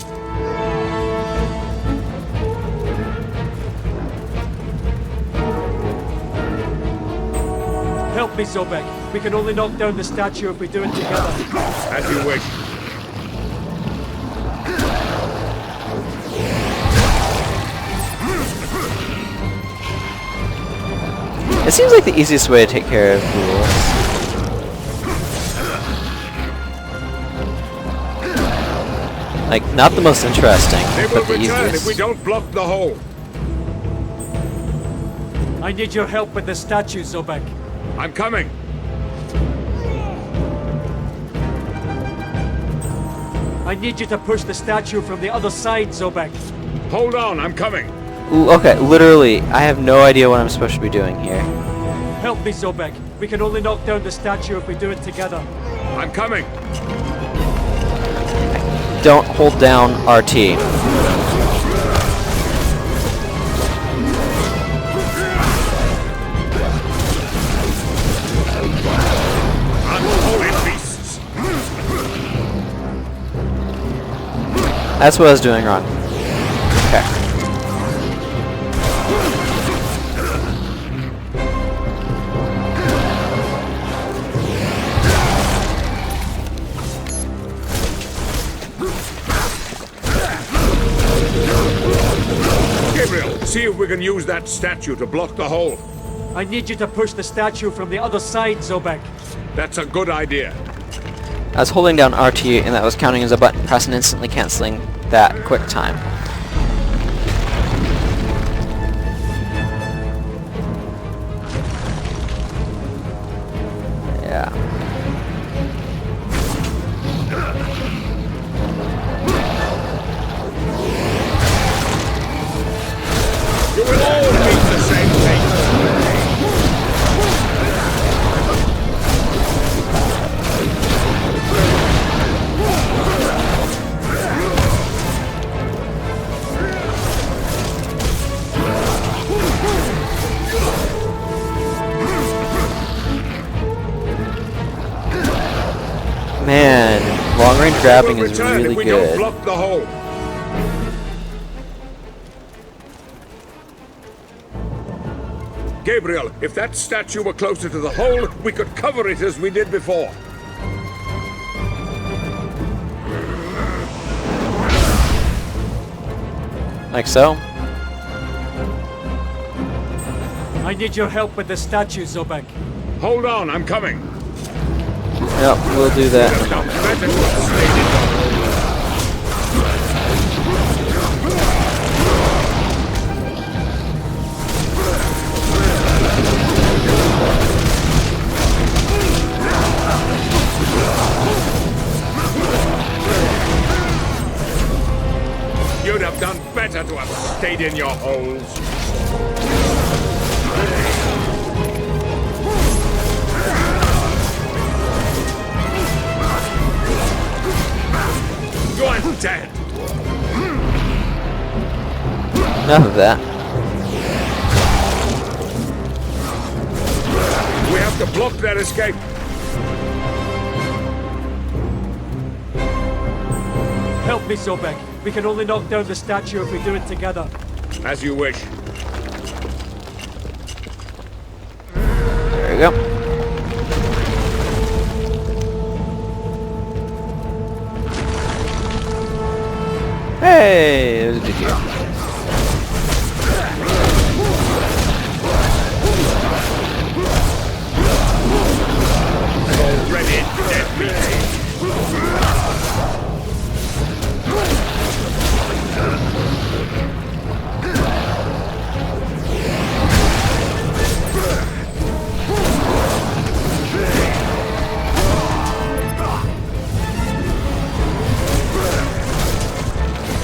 Help me, Zobek. We can only knock down the statue if we do it together. As you wish. It seems like the easiest way to take care of ghouls. Like, not the most interesting, They will but the return easiest. if we don't block the hole. I need your help with the statue, Zobek. I'm coming. I need you to push the statue from the other side, Zobek. Hold on, I'm coming. Okay, literally, I have no idea what I'm supposed to be doing here. Help me, Zobek. We can only knock down the statue if we do it together. I'm coming. Don't hold down RT. Unholy That's what I was doing wrong. Okay. Gabriel, see if we can use that statue to block the hole. I need you to push the statue from the other side, Zobek. That's a good idea. I was holding down RT and that was counting as a button press and instantly canceling that quick time. Yeah. You will all meet the same fate. Man, long range grabbing is Return really if we good. don't block the hole. Gabriel, if that statue were closer to the hole, we could cover it as we did before. Like so? I need your help with the statue, Zobek. Hold on, I'm coming. Yep, we'll do that in a moment. Better to have stayed in the hole. You'd have done better to have stayed in your holes. You're dead. Enough of that. We have to block their escape. Help me, Zobek. We can only knock down the statue if we do it together. As you wish. There we go. Hey, there's a good deal. Already dead meat.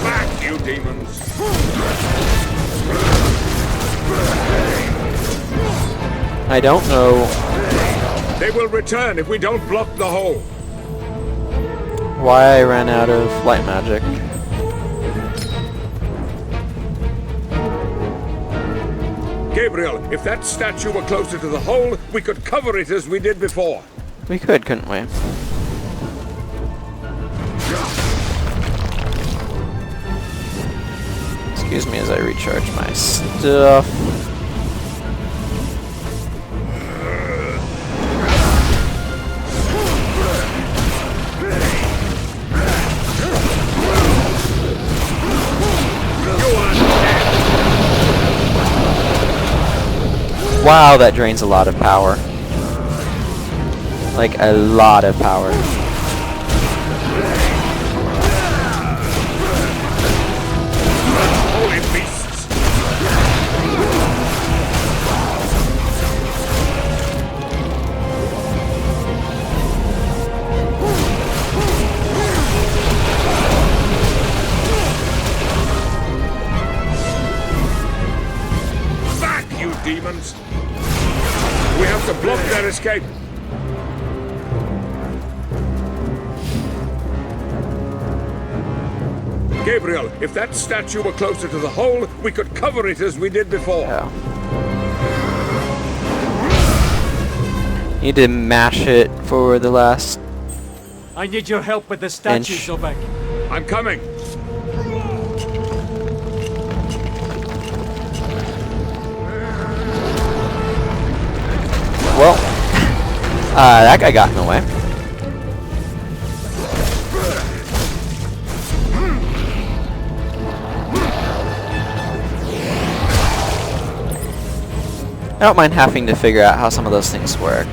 Back, you demons. I don't know They will return if we don't block the hole. why I ran out of light magic. Gabriel, if that statue were closer to the hole, we could cover it as we did before. We could, couldn't we? Excuse me as I recharge my stuff. Wow, that drains a lot of power. Like, a lot of power. Holy beasts! Back, you demons! We have to block their escape. Gabriel, if that statue were closer to the hole, we could cover it as we did before. Yeah. Need to mash it for the last... I need your help with the statue, Inch. Zobek. I'm coming. That guy got in the way. I don't mind having to figure out how some of those things work.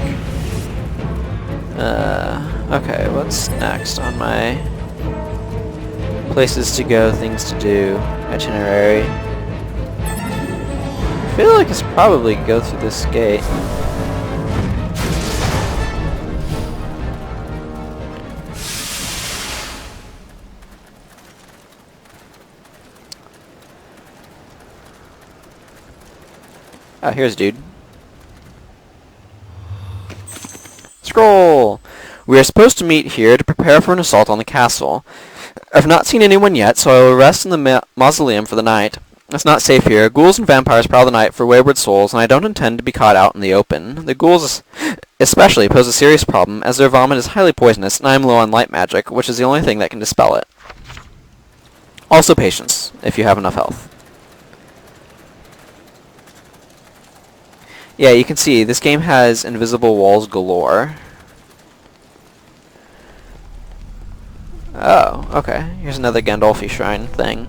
Okay, what's next on my places to go, things to do, itinerary? I feel like it's probably go through this gate. Oh, here's a dude. Scroll! We are supposed to meet here to prepare for an assault on the castle. I've not seen anyone yet, so I will rest in the mausoleum for the night. It's not safe here. Ghouls and vampires prowl the night for wayward souls, and I don't intend to be caught out in the open. The ghouls especially pose a serious problem, as their vomit is highly poisonous, and I am low on light magic, which is the only thing that can dispel it. Also patience, if you have enough health. Yeah, you can see, this game has invisible walls galore. Oh, okay. Here's another Gandolfi shrine thing.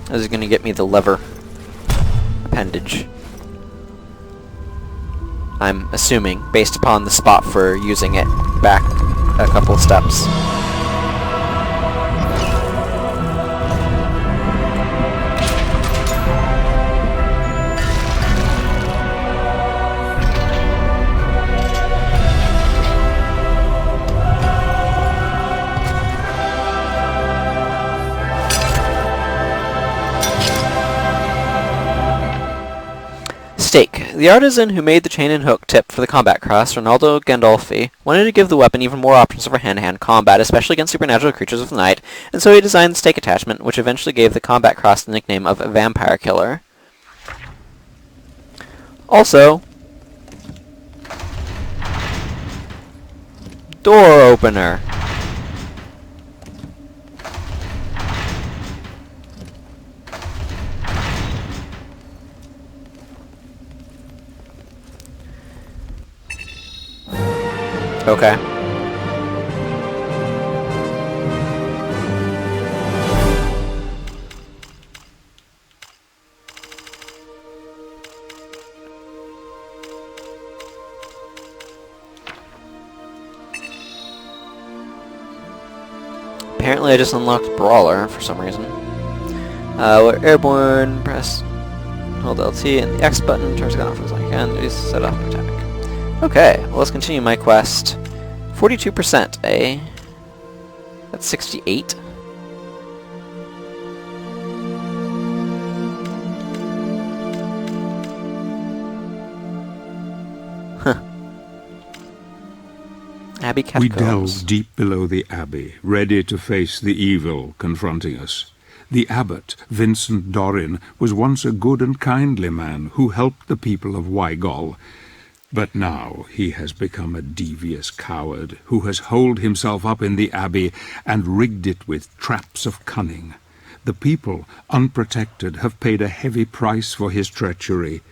This is gonna get me the lever appendage. I'm assuming, based upon the spot for using it back a couple of steps. Stake. The artisan who made the chain and hook tip for the combat cross, Ronaldo Gandolfi, wanted to give the weapon even more options for hand-to-hand combat, especially against supernatural creatures of the night, and so he designed the stake attachment, which eventually gave the combat cross the nickname of Vampire Killer. Also, door opener. Okay. Apparently I just unlocked Brawler for some reason. We're airborne, press, hold LT and the X button, turns it off as I can, just set off an attack. Okay, well, let's continue my quest. 42%, eh? That's 68? Huh. Abbey Catacombs. We delve deep below the Abbey, ready to face the evil confronting us. The abbot, Vincent Dorin, was once a good and kindly man who helped the people of Wygol. But now he has become a devious coward who has holed himself up in the abbey and rigged it with traps of cunning. The people, unprotected, have paid a heavy price for his treachery.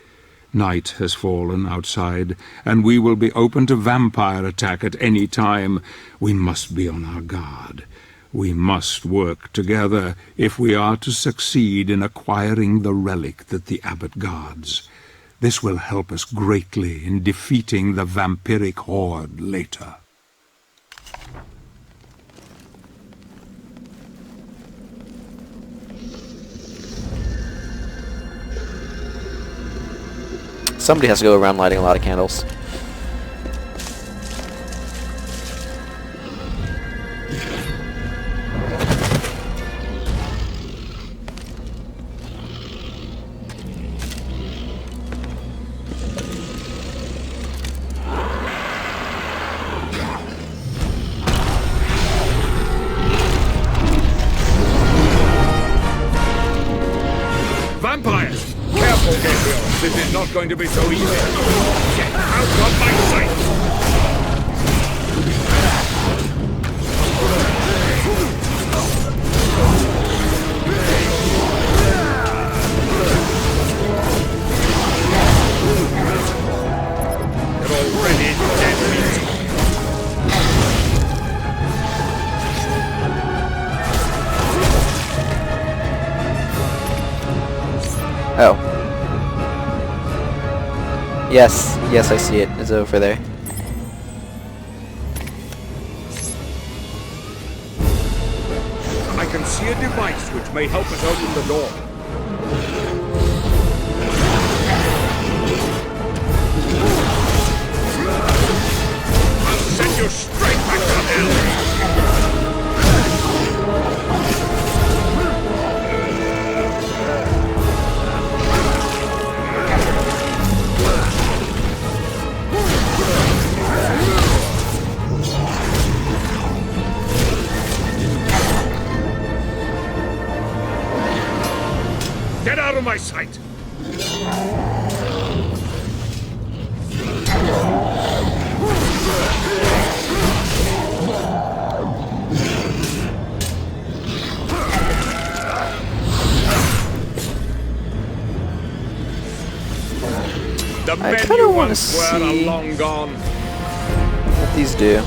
Night has fallen outside, and we will be open to vampire attack at any time. We must be on our guard. We must work together if we are to succeed in acquiring the relic that the abbot guards. This will help us greatly in defeating the vampiric horde later. Somebody has to go around lighting a lot of candles. Vampires! Careful, Gabriel. This is not going to be so easy. Get out of my sight! Oh. Yes, yes, I see it. It's over there. I can see a device which may help us open the door. I'll send you straight back to hell! Get out of my sight! The I men kinda you wanna once were are see long gone. what these do.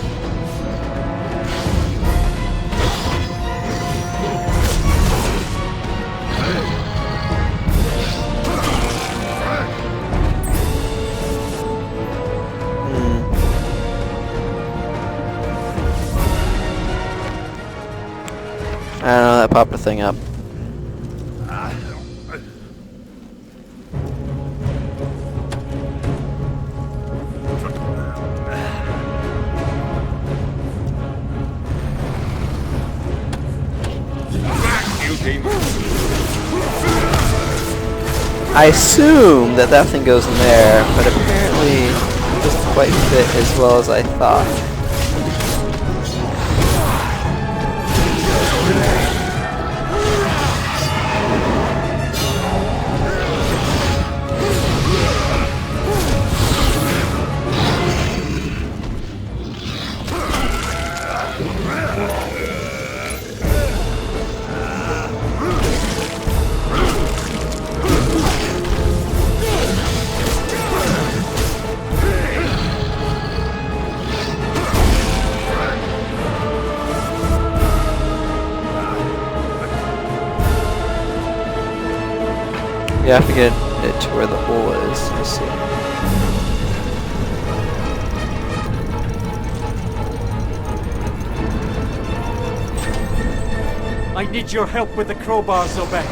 I don't know, that popped a thing up. Back, you demons! I assume that that thing goes in there, but apparently it doesn't quite fit as well as I thought. You have to get it to where the hole is. I see. I need your help with the crowbar, Zobek.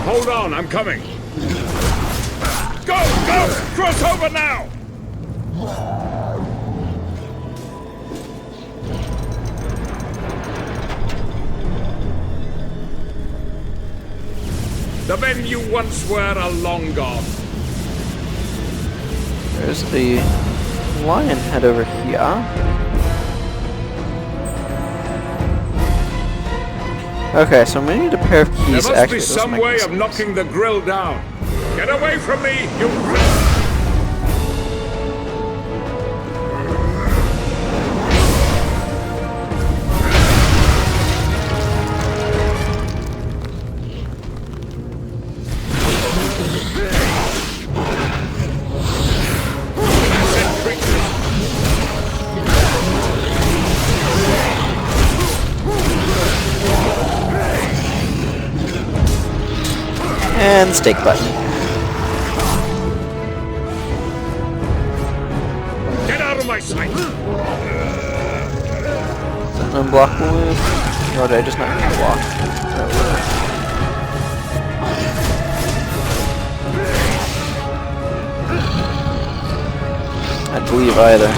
Hold on, I'm coming. Go! Go! Cross over now! The men you once were are long gone. There's the lion head over here. Okay, so we need a pair of keys. There must Actually, be those some make way of sense. knocking the grill down. Get away from me, you... And stake button. Get out of my sight! Is that an unblockable move? Or did I just not block? I believe either.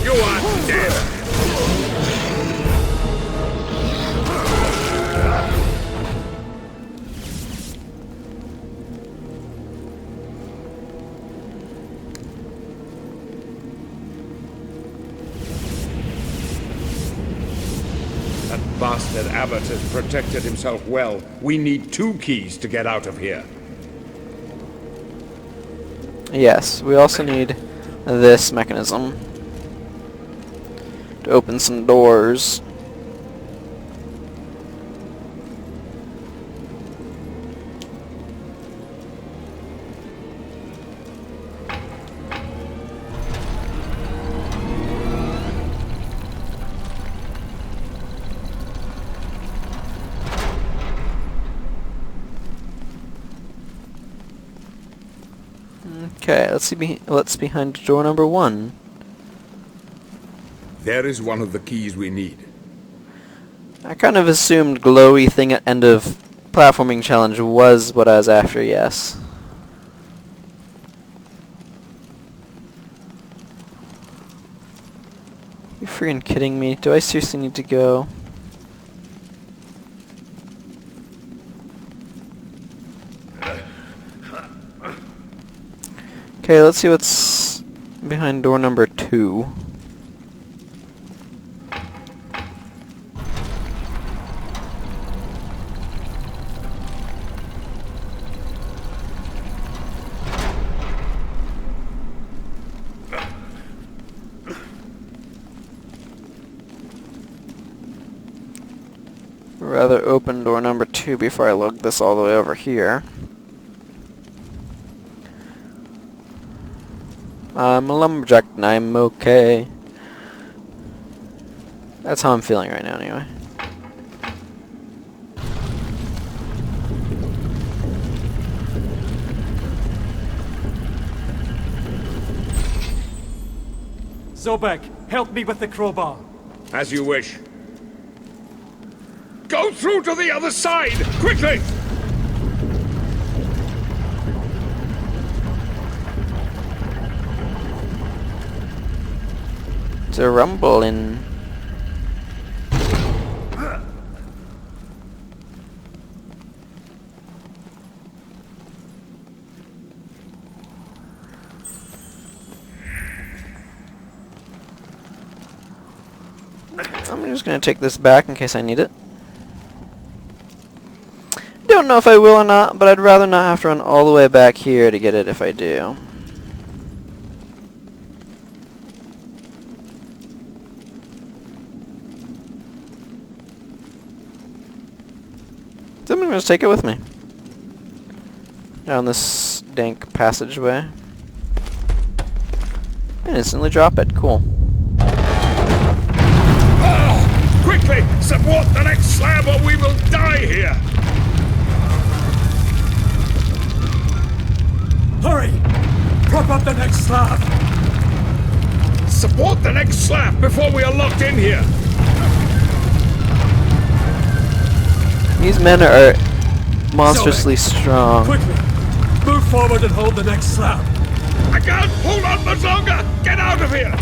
You are dead! That bastard Abbott has protected himself well. We need 2 keys to get out of here. Yes, we also need this mechanism to open some doors. Okay, let's see. What's behind door number 1? There is one of the keys we need. I kind of assumed glowy thing at end of platforming challenge was what I was after. Yes. You freaking kidding me? Do I seriously need to go? Okay, let's see what's behind door number 2. Rather open door number 2 before I lug this all the way over here. I'm a lumberjack and I'm okay. That's how I'm feeling right now anyway. Zobek, help me with the crowbar. As you wish. Go through to the other side! Quickly! It's a rumbling. I'm just gonna take this back in case I need it. Don't know if I will or not, but I'd rather not have to run all the way back here to get it if I do. So I'm gonna just take it with me. Down this dank passageway. And instantly drop it. Cool. Oh, quickly! Support the next slab or we will die here! Hurry! Prop up the next slab! Support the next slab before we are locked in here! These men are monstrously strong. Quickly! Move forward and hold the next slab! I can't hold on much longer! Get out of here!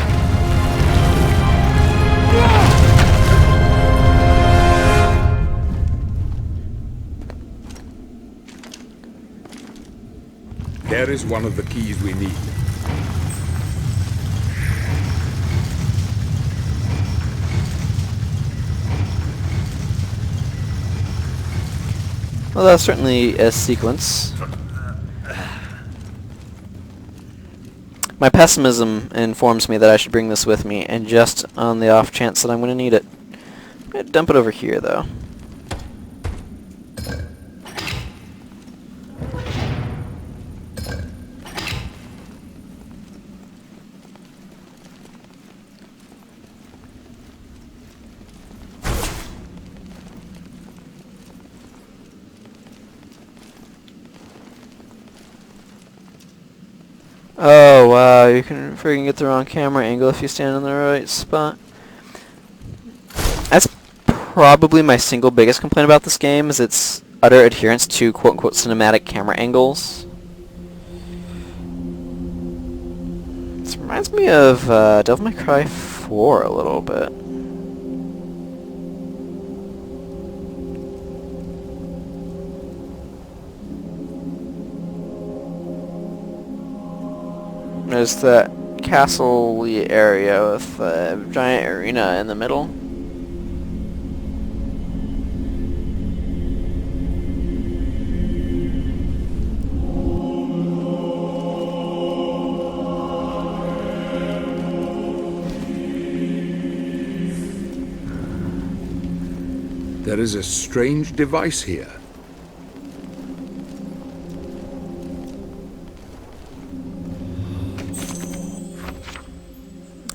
There is one of the keys we need. Well, that's certainly a sequence. My pessimism informs me that I should bring this with me, and just on the off chance that I'm going to need it. I'm going to dump it over here, though. Oh wow, you can freaking get the wrong camera angle if you stand in the right spot. That's probably my single biggest complaint about this game, is its utter adherence to quote-unquote cinematic camera angles. This reminds me of Devil May Cry 4 a little bit. There's that castle-y area with a giant arena in the middle. There is a strange device here.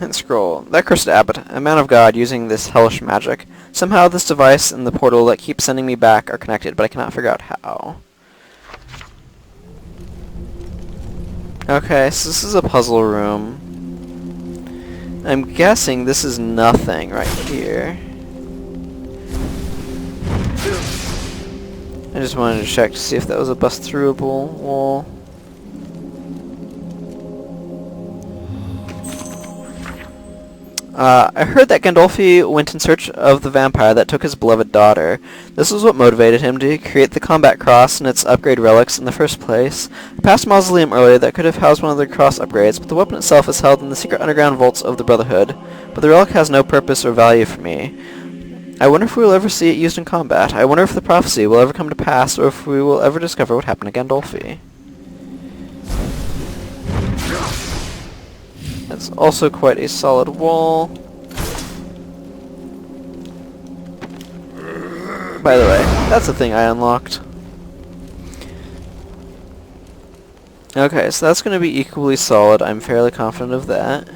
And scroll. That cursed abbot, a man of God, using this hellish magic. Somehow this device and the portal that keeps sending me back are connected, but I cannot figure out how. Okay, so this is a puzzle room. I'm guessing this is nothing right here. I just wanted to check to see if that was a bust-throughable wall. I heard that Gandolfi went in search of the vampire that took his beloved daughter. This was what motivated him to create the combat cross and its upgrade relics in the first place. I passed a mausoleum earlier that could have housed one of the cross upgrades, but the weapon itself is held in the secret underground vaults of the Brotherhood. But the relic has no purpose or value for me. I wonder if we will ever see it used in combat. I wonder if the prophecy will ever come to pass, or if we will ever discover what happened to Gandolfi. That's also quite a solid wall. By the way, that's the thing I unlocked. Okay, so that's going to be equally solid. I'm fairly confident of that.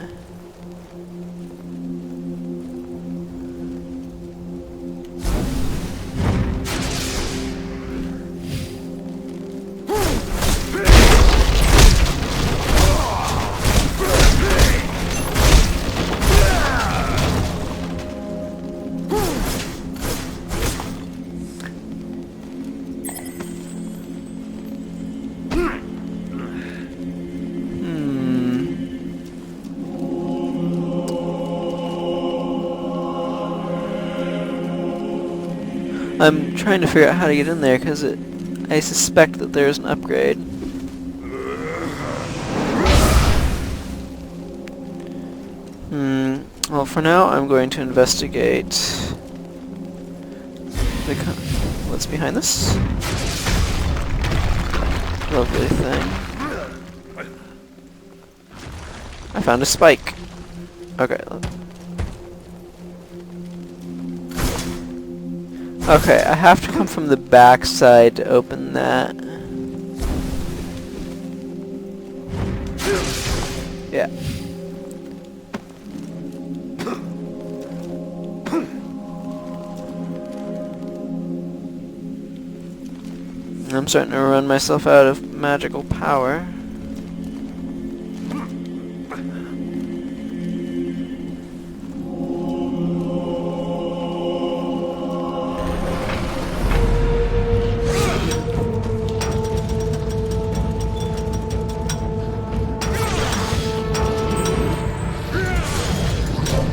I'm trying to figure out how to get in there because I suspect that there's an upgrade. Well, for now, I'm going to investigate what's behind this lovely thing. I found a spike. Okay. Okay, I have to come from the back side to open that. Yeah. I'm starting to run myself out of magical power.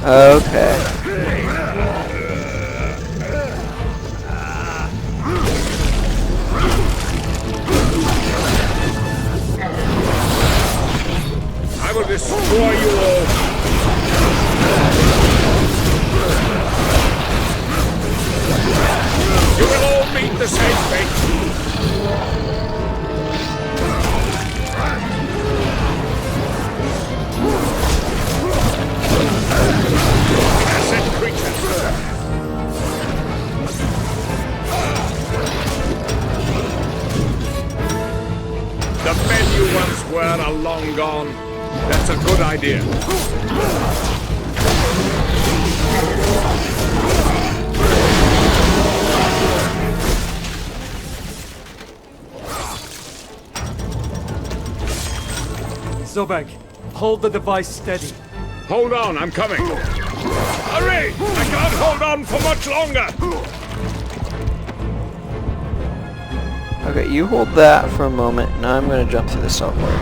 Okay. I will destroy you all. You will all meet the same fate. Acid creatures. The men you once were are long gone. That's a good idea. Zobek, hold the device steady. Hold on, I'm coming. Hurry! I can't hold on for much longer. Okay, you hold that for a moment. Now I'm going to jump through the software.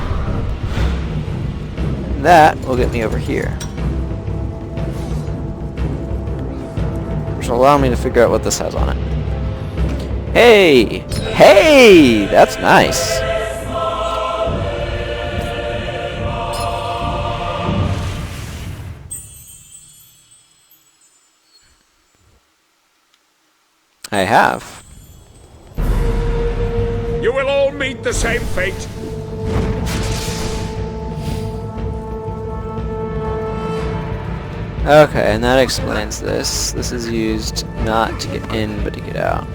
That will get me over here. Which will allow me to figure out what this has on it. Hey! Hey! That's nice. I have. You will all meet the same fate. Okay, and that explains this. This is used not to get in, but to get out.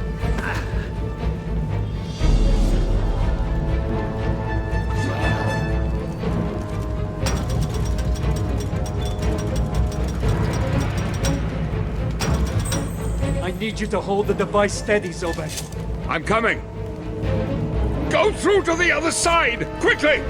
I need you to hold the device steady, Zobek. I'm coming. Go through to the other side, quickly!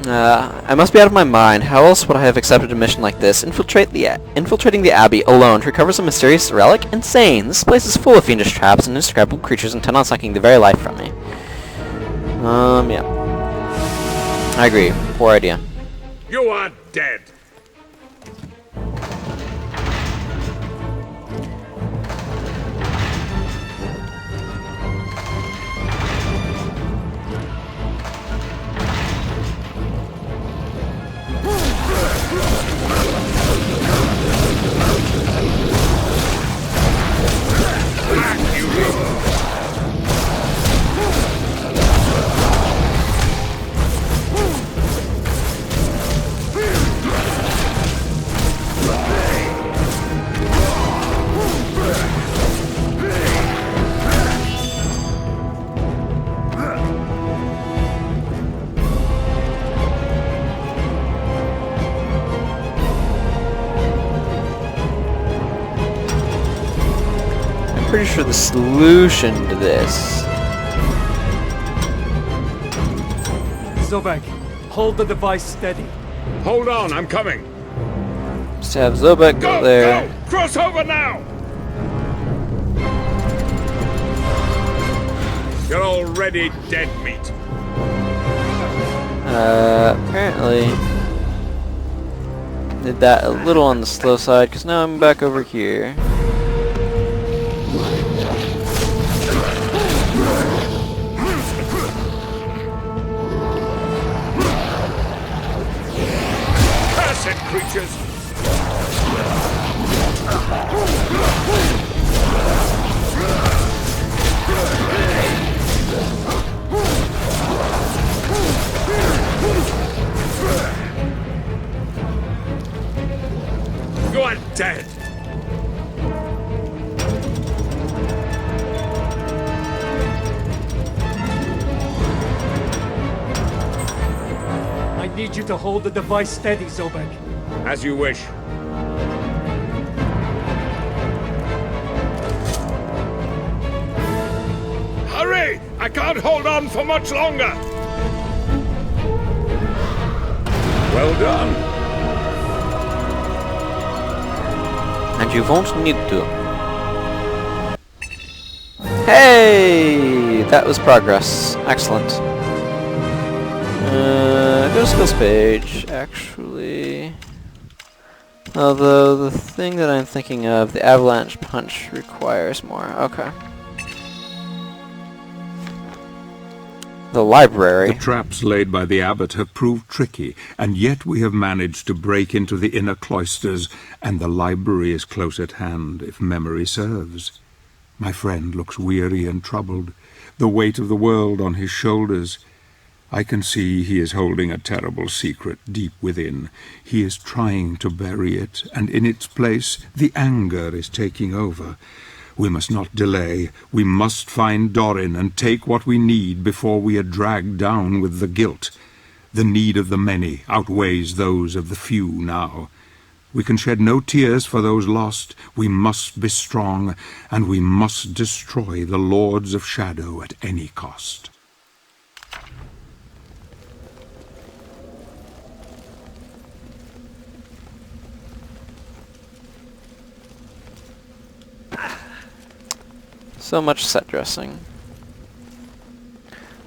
I must be out of my mind. How else would I have accepted a mission like this? Infiltrating the Abbey alone to recover some mysterious relic? Insane! This place is full of fiendish traps and indescribable creatures intent on sucking the very life from me. Yeah. I agree. Poor idea. You are dead. Pretty sure the solution to this. Zobek, hold the device steady. Hold on, I'm coming. Just have Zobek go there. Go! Cross over now! You're already dead meat. Apparently did that a little on the slow side, because now I'm back over here. Cursed creatures! You are dead! I need you to hold the device steady, Zobek. As you wish. Hurry! I can't hold on for much longer! Well done. And you won't need to. Hey! That was progress. Excellent. Go to skills page, actually. Although, the thing that I'm thinking of, the avalanche punch, requires more. Okay. The library. The traps laid by the abbot have proved tricky, and yet we have managed to break into the inner cloisters, and the library is close at hand, if memory serves. My friend looks weary and troubled, the weight of the world on his shoulders. I can see he is holding a terrible secret deep within. He is trying to bury it, and in its place the anger is taking over. We must not delay. We must find Dorin and take what we need before we are dragged down with the guilt. The need of the many outweighs those of the few now. We can shed no tears for those lost. We must be strong, and we must destroy the Lords of Shadow at any cost. So much set dressing.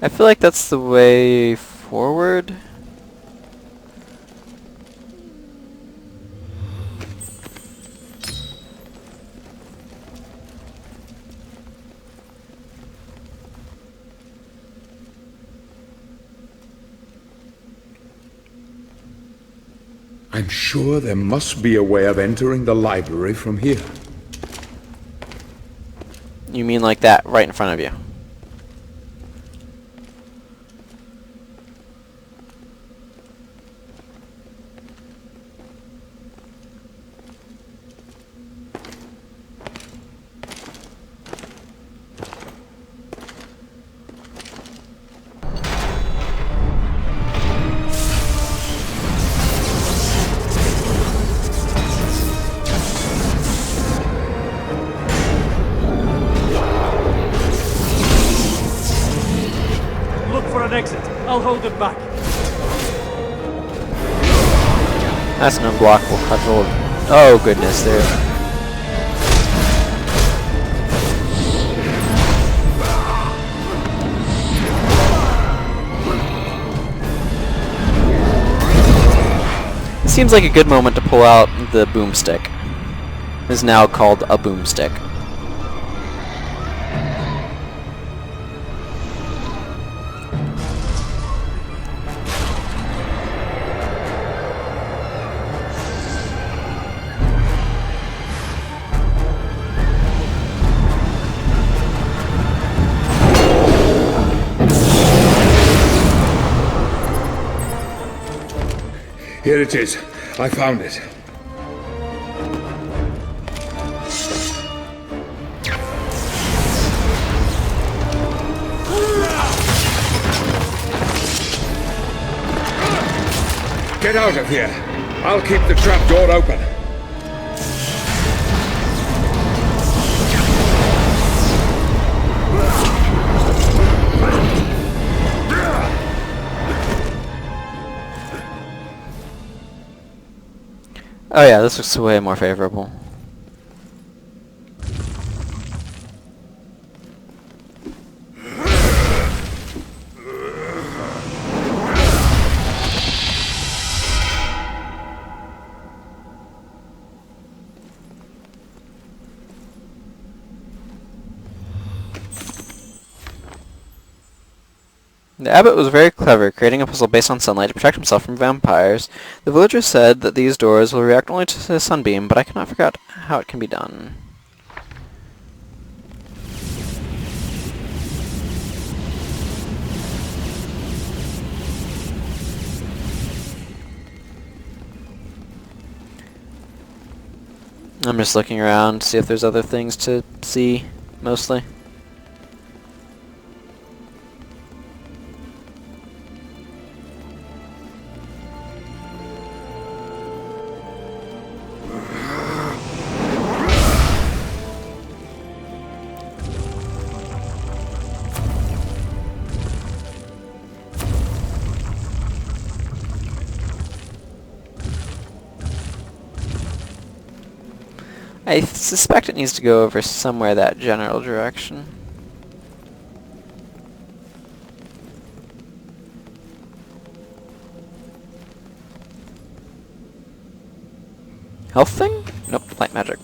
I feel like that's the way forward. I'm sure there must be a way of entering the library from here. You mean like that, right in front of you? Look for an exit. I'll hold it back. That's an unblockable cudgel. Oh goodness, there. Seems like a good moment to pull out the boomstick. It is now called a boomstick. Here it is. I found it. Get out of here. I'll keep the trap door open. Oh yeah, this looks way more favorable. The abbot was very clever, creating a puzzle based on sunlight to protect himself from vampires. The villagers said that these doors will react only to the sunbeam, but I cannot figure out how it can be done. I'm just looking around to see if there's other things to see, mostly. I suspect it needs to go over somewhere that general direction. Health thing? Nope, light magic.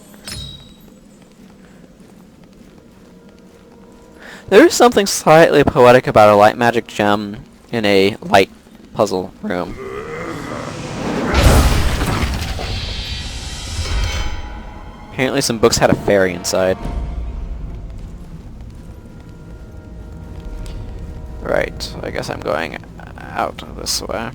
There is something slightly poetic about a light magic gem in a light puzzle room. Apparently some books had a fairy inside. Right, I guess I'm going out this way.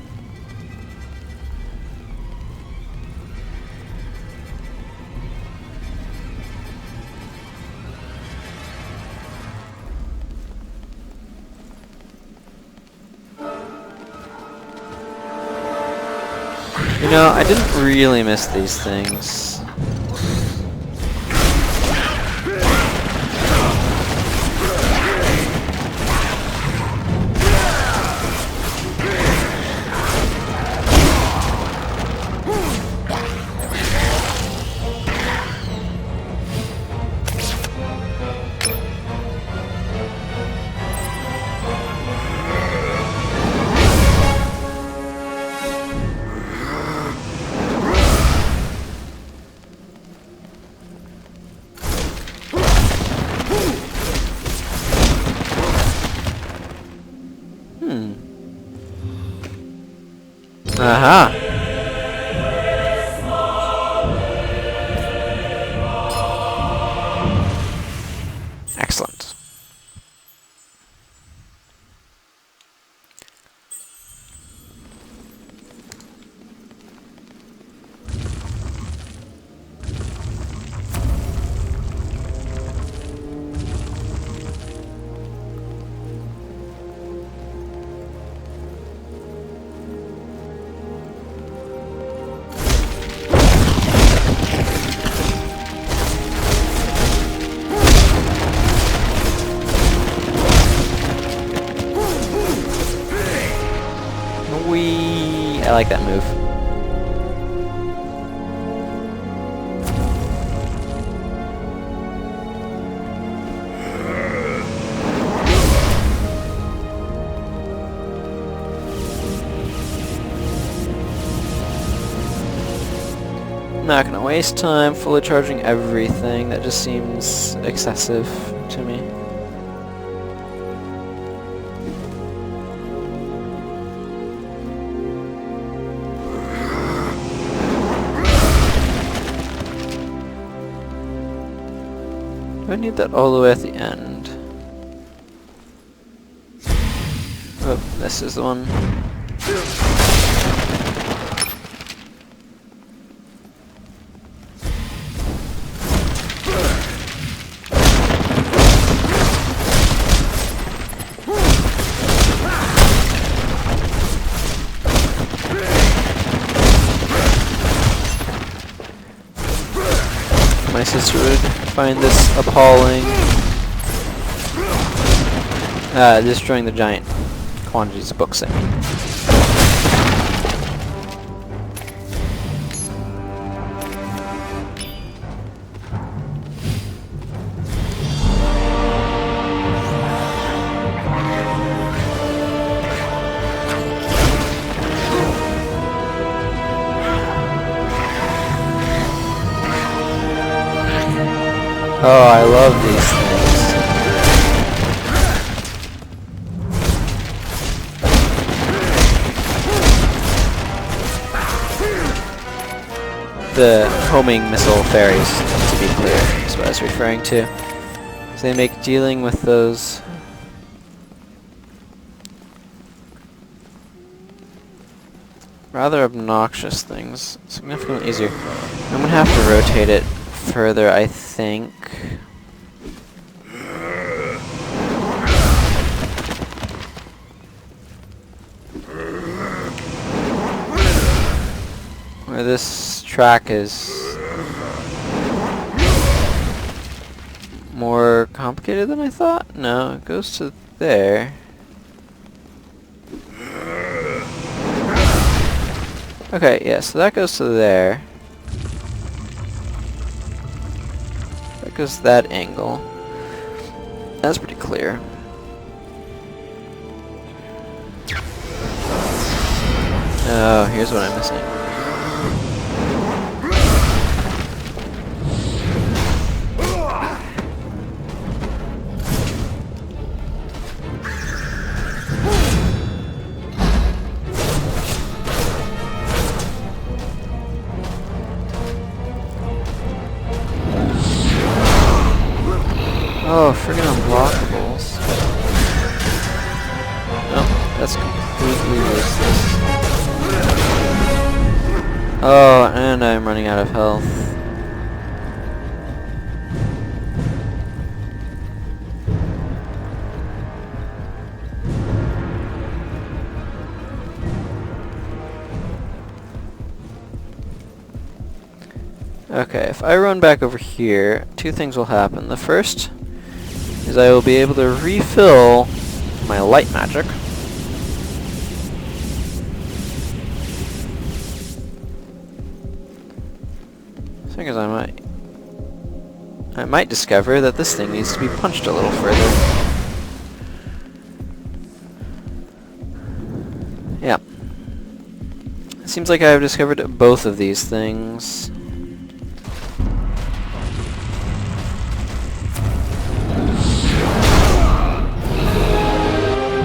You know, I didn't really miss these things. Aha! Excellent. I like that move. I'm not gonna waste time fully charging everything. That just seems excessive to me. Do I need that all the way at the end? Oh, this is the one. My sister would find this appalling. Destroying the giant quantities of books, I mean. Oh, I love these things. The homing missile fairies, to be clear, is what I was referring to. So they make dealing with those rather obnoxious things significantly easier. I'm gonna have to rotate it further, I think. Where this track is more complicated than I thought? No, it goes to there. Okay, yeah, so that goes to there. That goes to that angle. That's pretty clear. Oh, here's what I'm missing. Oh, friggin' unblockables. Oh, that's completely useless. Oh, and I'm running out of health. Okay, if I run back over here, two things will happen. The first is I will be able to refill my light magic. Thing is, I might discover that this thing needs to be punched a little further. Yeah. It seems like I've discovered both of these things.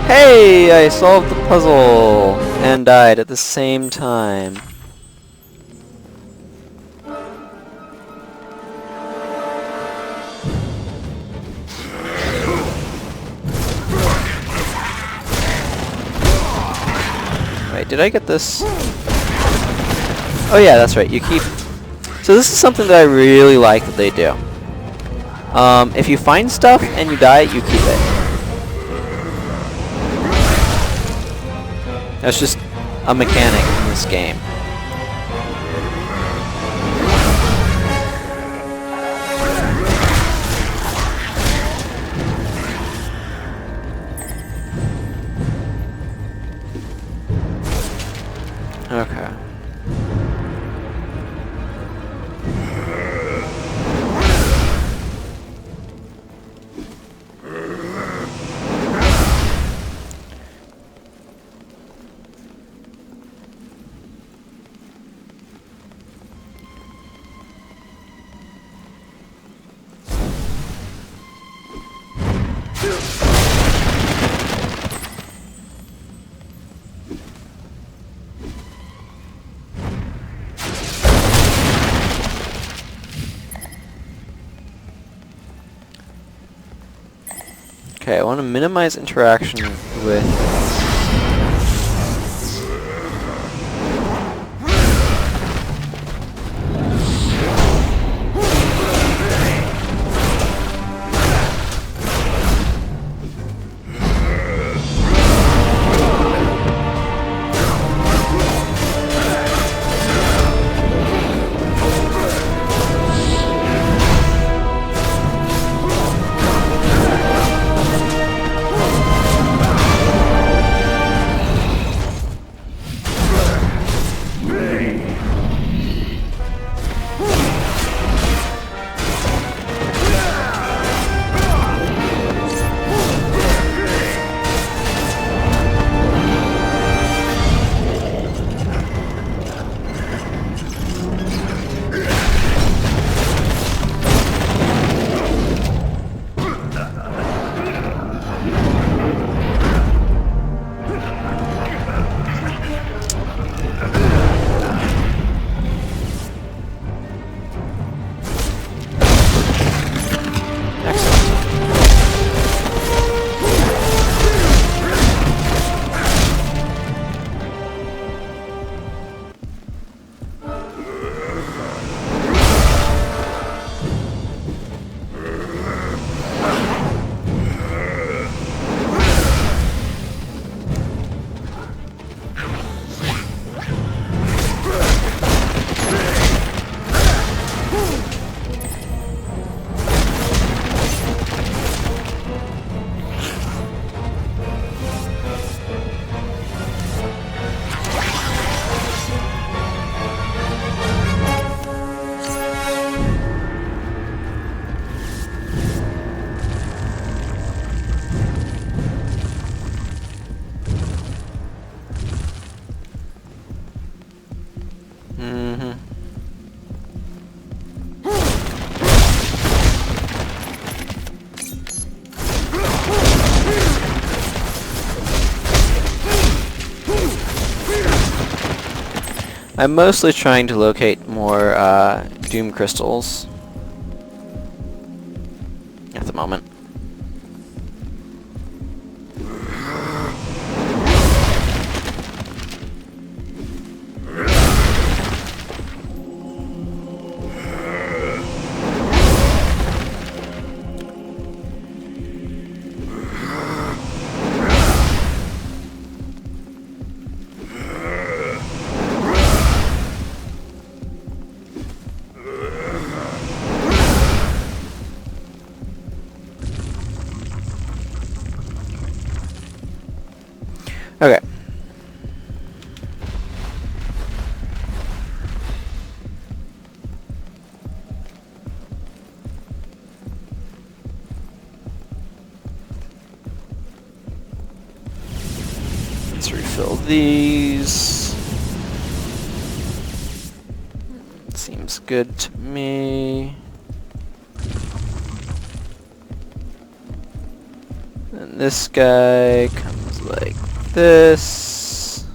Hey! I solved the puzzle! And died at the same time. Wait, did I get this? Oh yeah, that's right, you keep... So this is something that I really like that they do. If you find stuff and you die, you keep it. That's just a mechanic in this game. Okay. Okay, I want to minimize interaction with... I'm mostly trying to locate more Doom crystals at the moment. Okay. Let's refill these. Seems good to me. And this guy comes like this.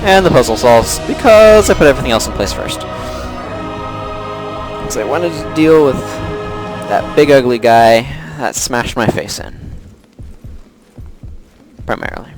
And the puzzle solves because I put everything else in place first. Because I wanted to deal with that big ugly guy that smashed my face in. Primarily.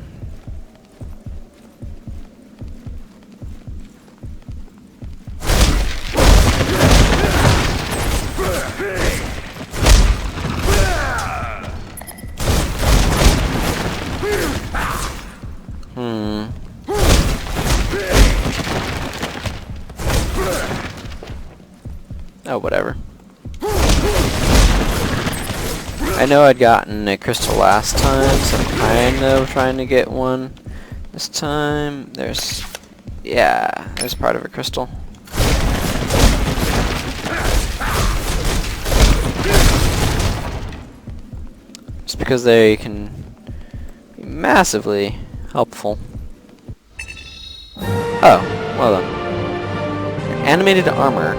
Oh, whatever. I know I'd gotten a crystal last time, so I'm kind of trying to get one this time. There's part of a crystal. Just because they can be massively helpful. Oh, well done. Animated armor.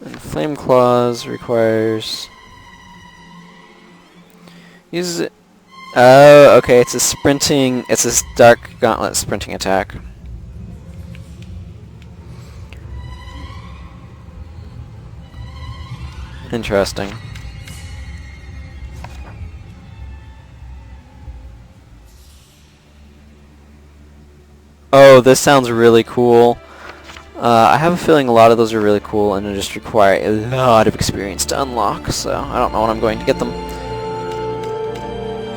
And Flame Claws requires... uses it Oh, okay, it's a dark gauntlet sprinting attack. Interesting. Oh, this sounds really cool. I have a feeling a lot of those are really cool and just require a lot of experience to unlock, so I don't know when I'm going to get them.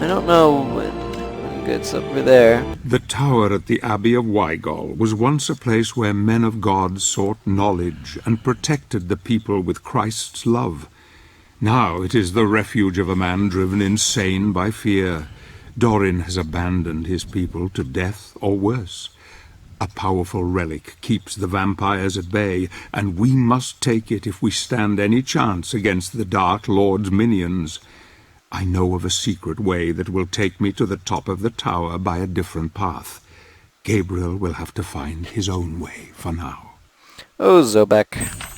I don't know when it's over there. The tower at the Abbey of Wygol was once a place where men of God sought knowledge and protected the people with Christ's love. Now it is the refuge of a man driven insane by fear. Dorin has abandoned his people to death or worse. A powerful relic keeps the vampires at bay, and we must take it if we stand any chance against the Dark Lord's minions. I know of a secret way that will take me to the top of the tower by a different path. Gabriel will have to find his own way for now. Oh, Zobek.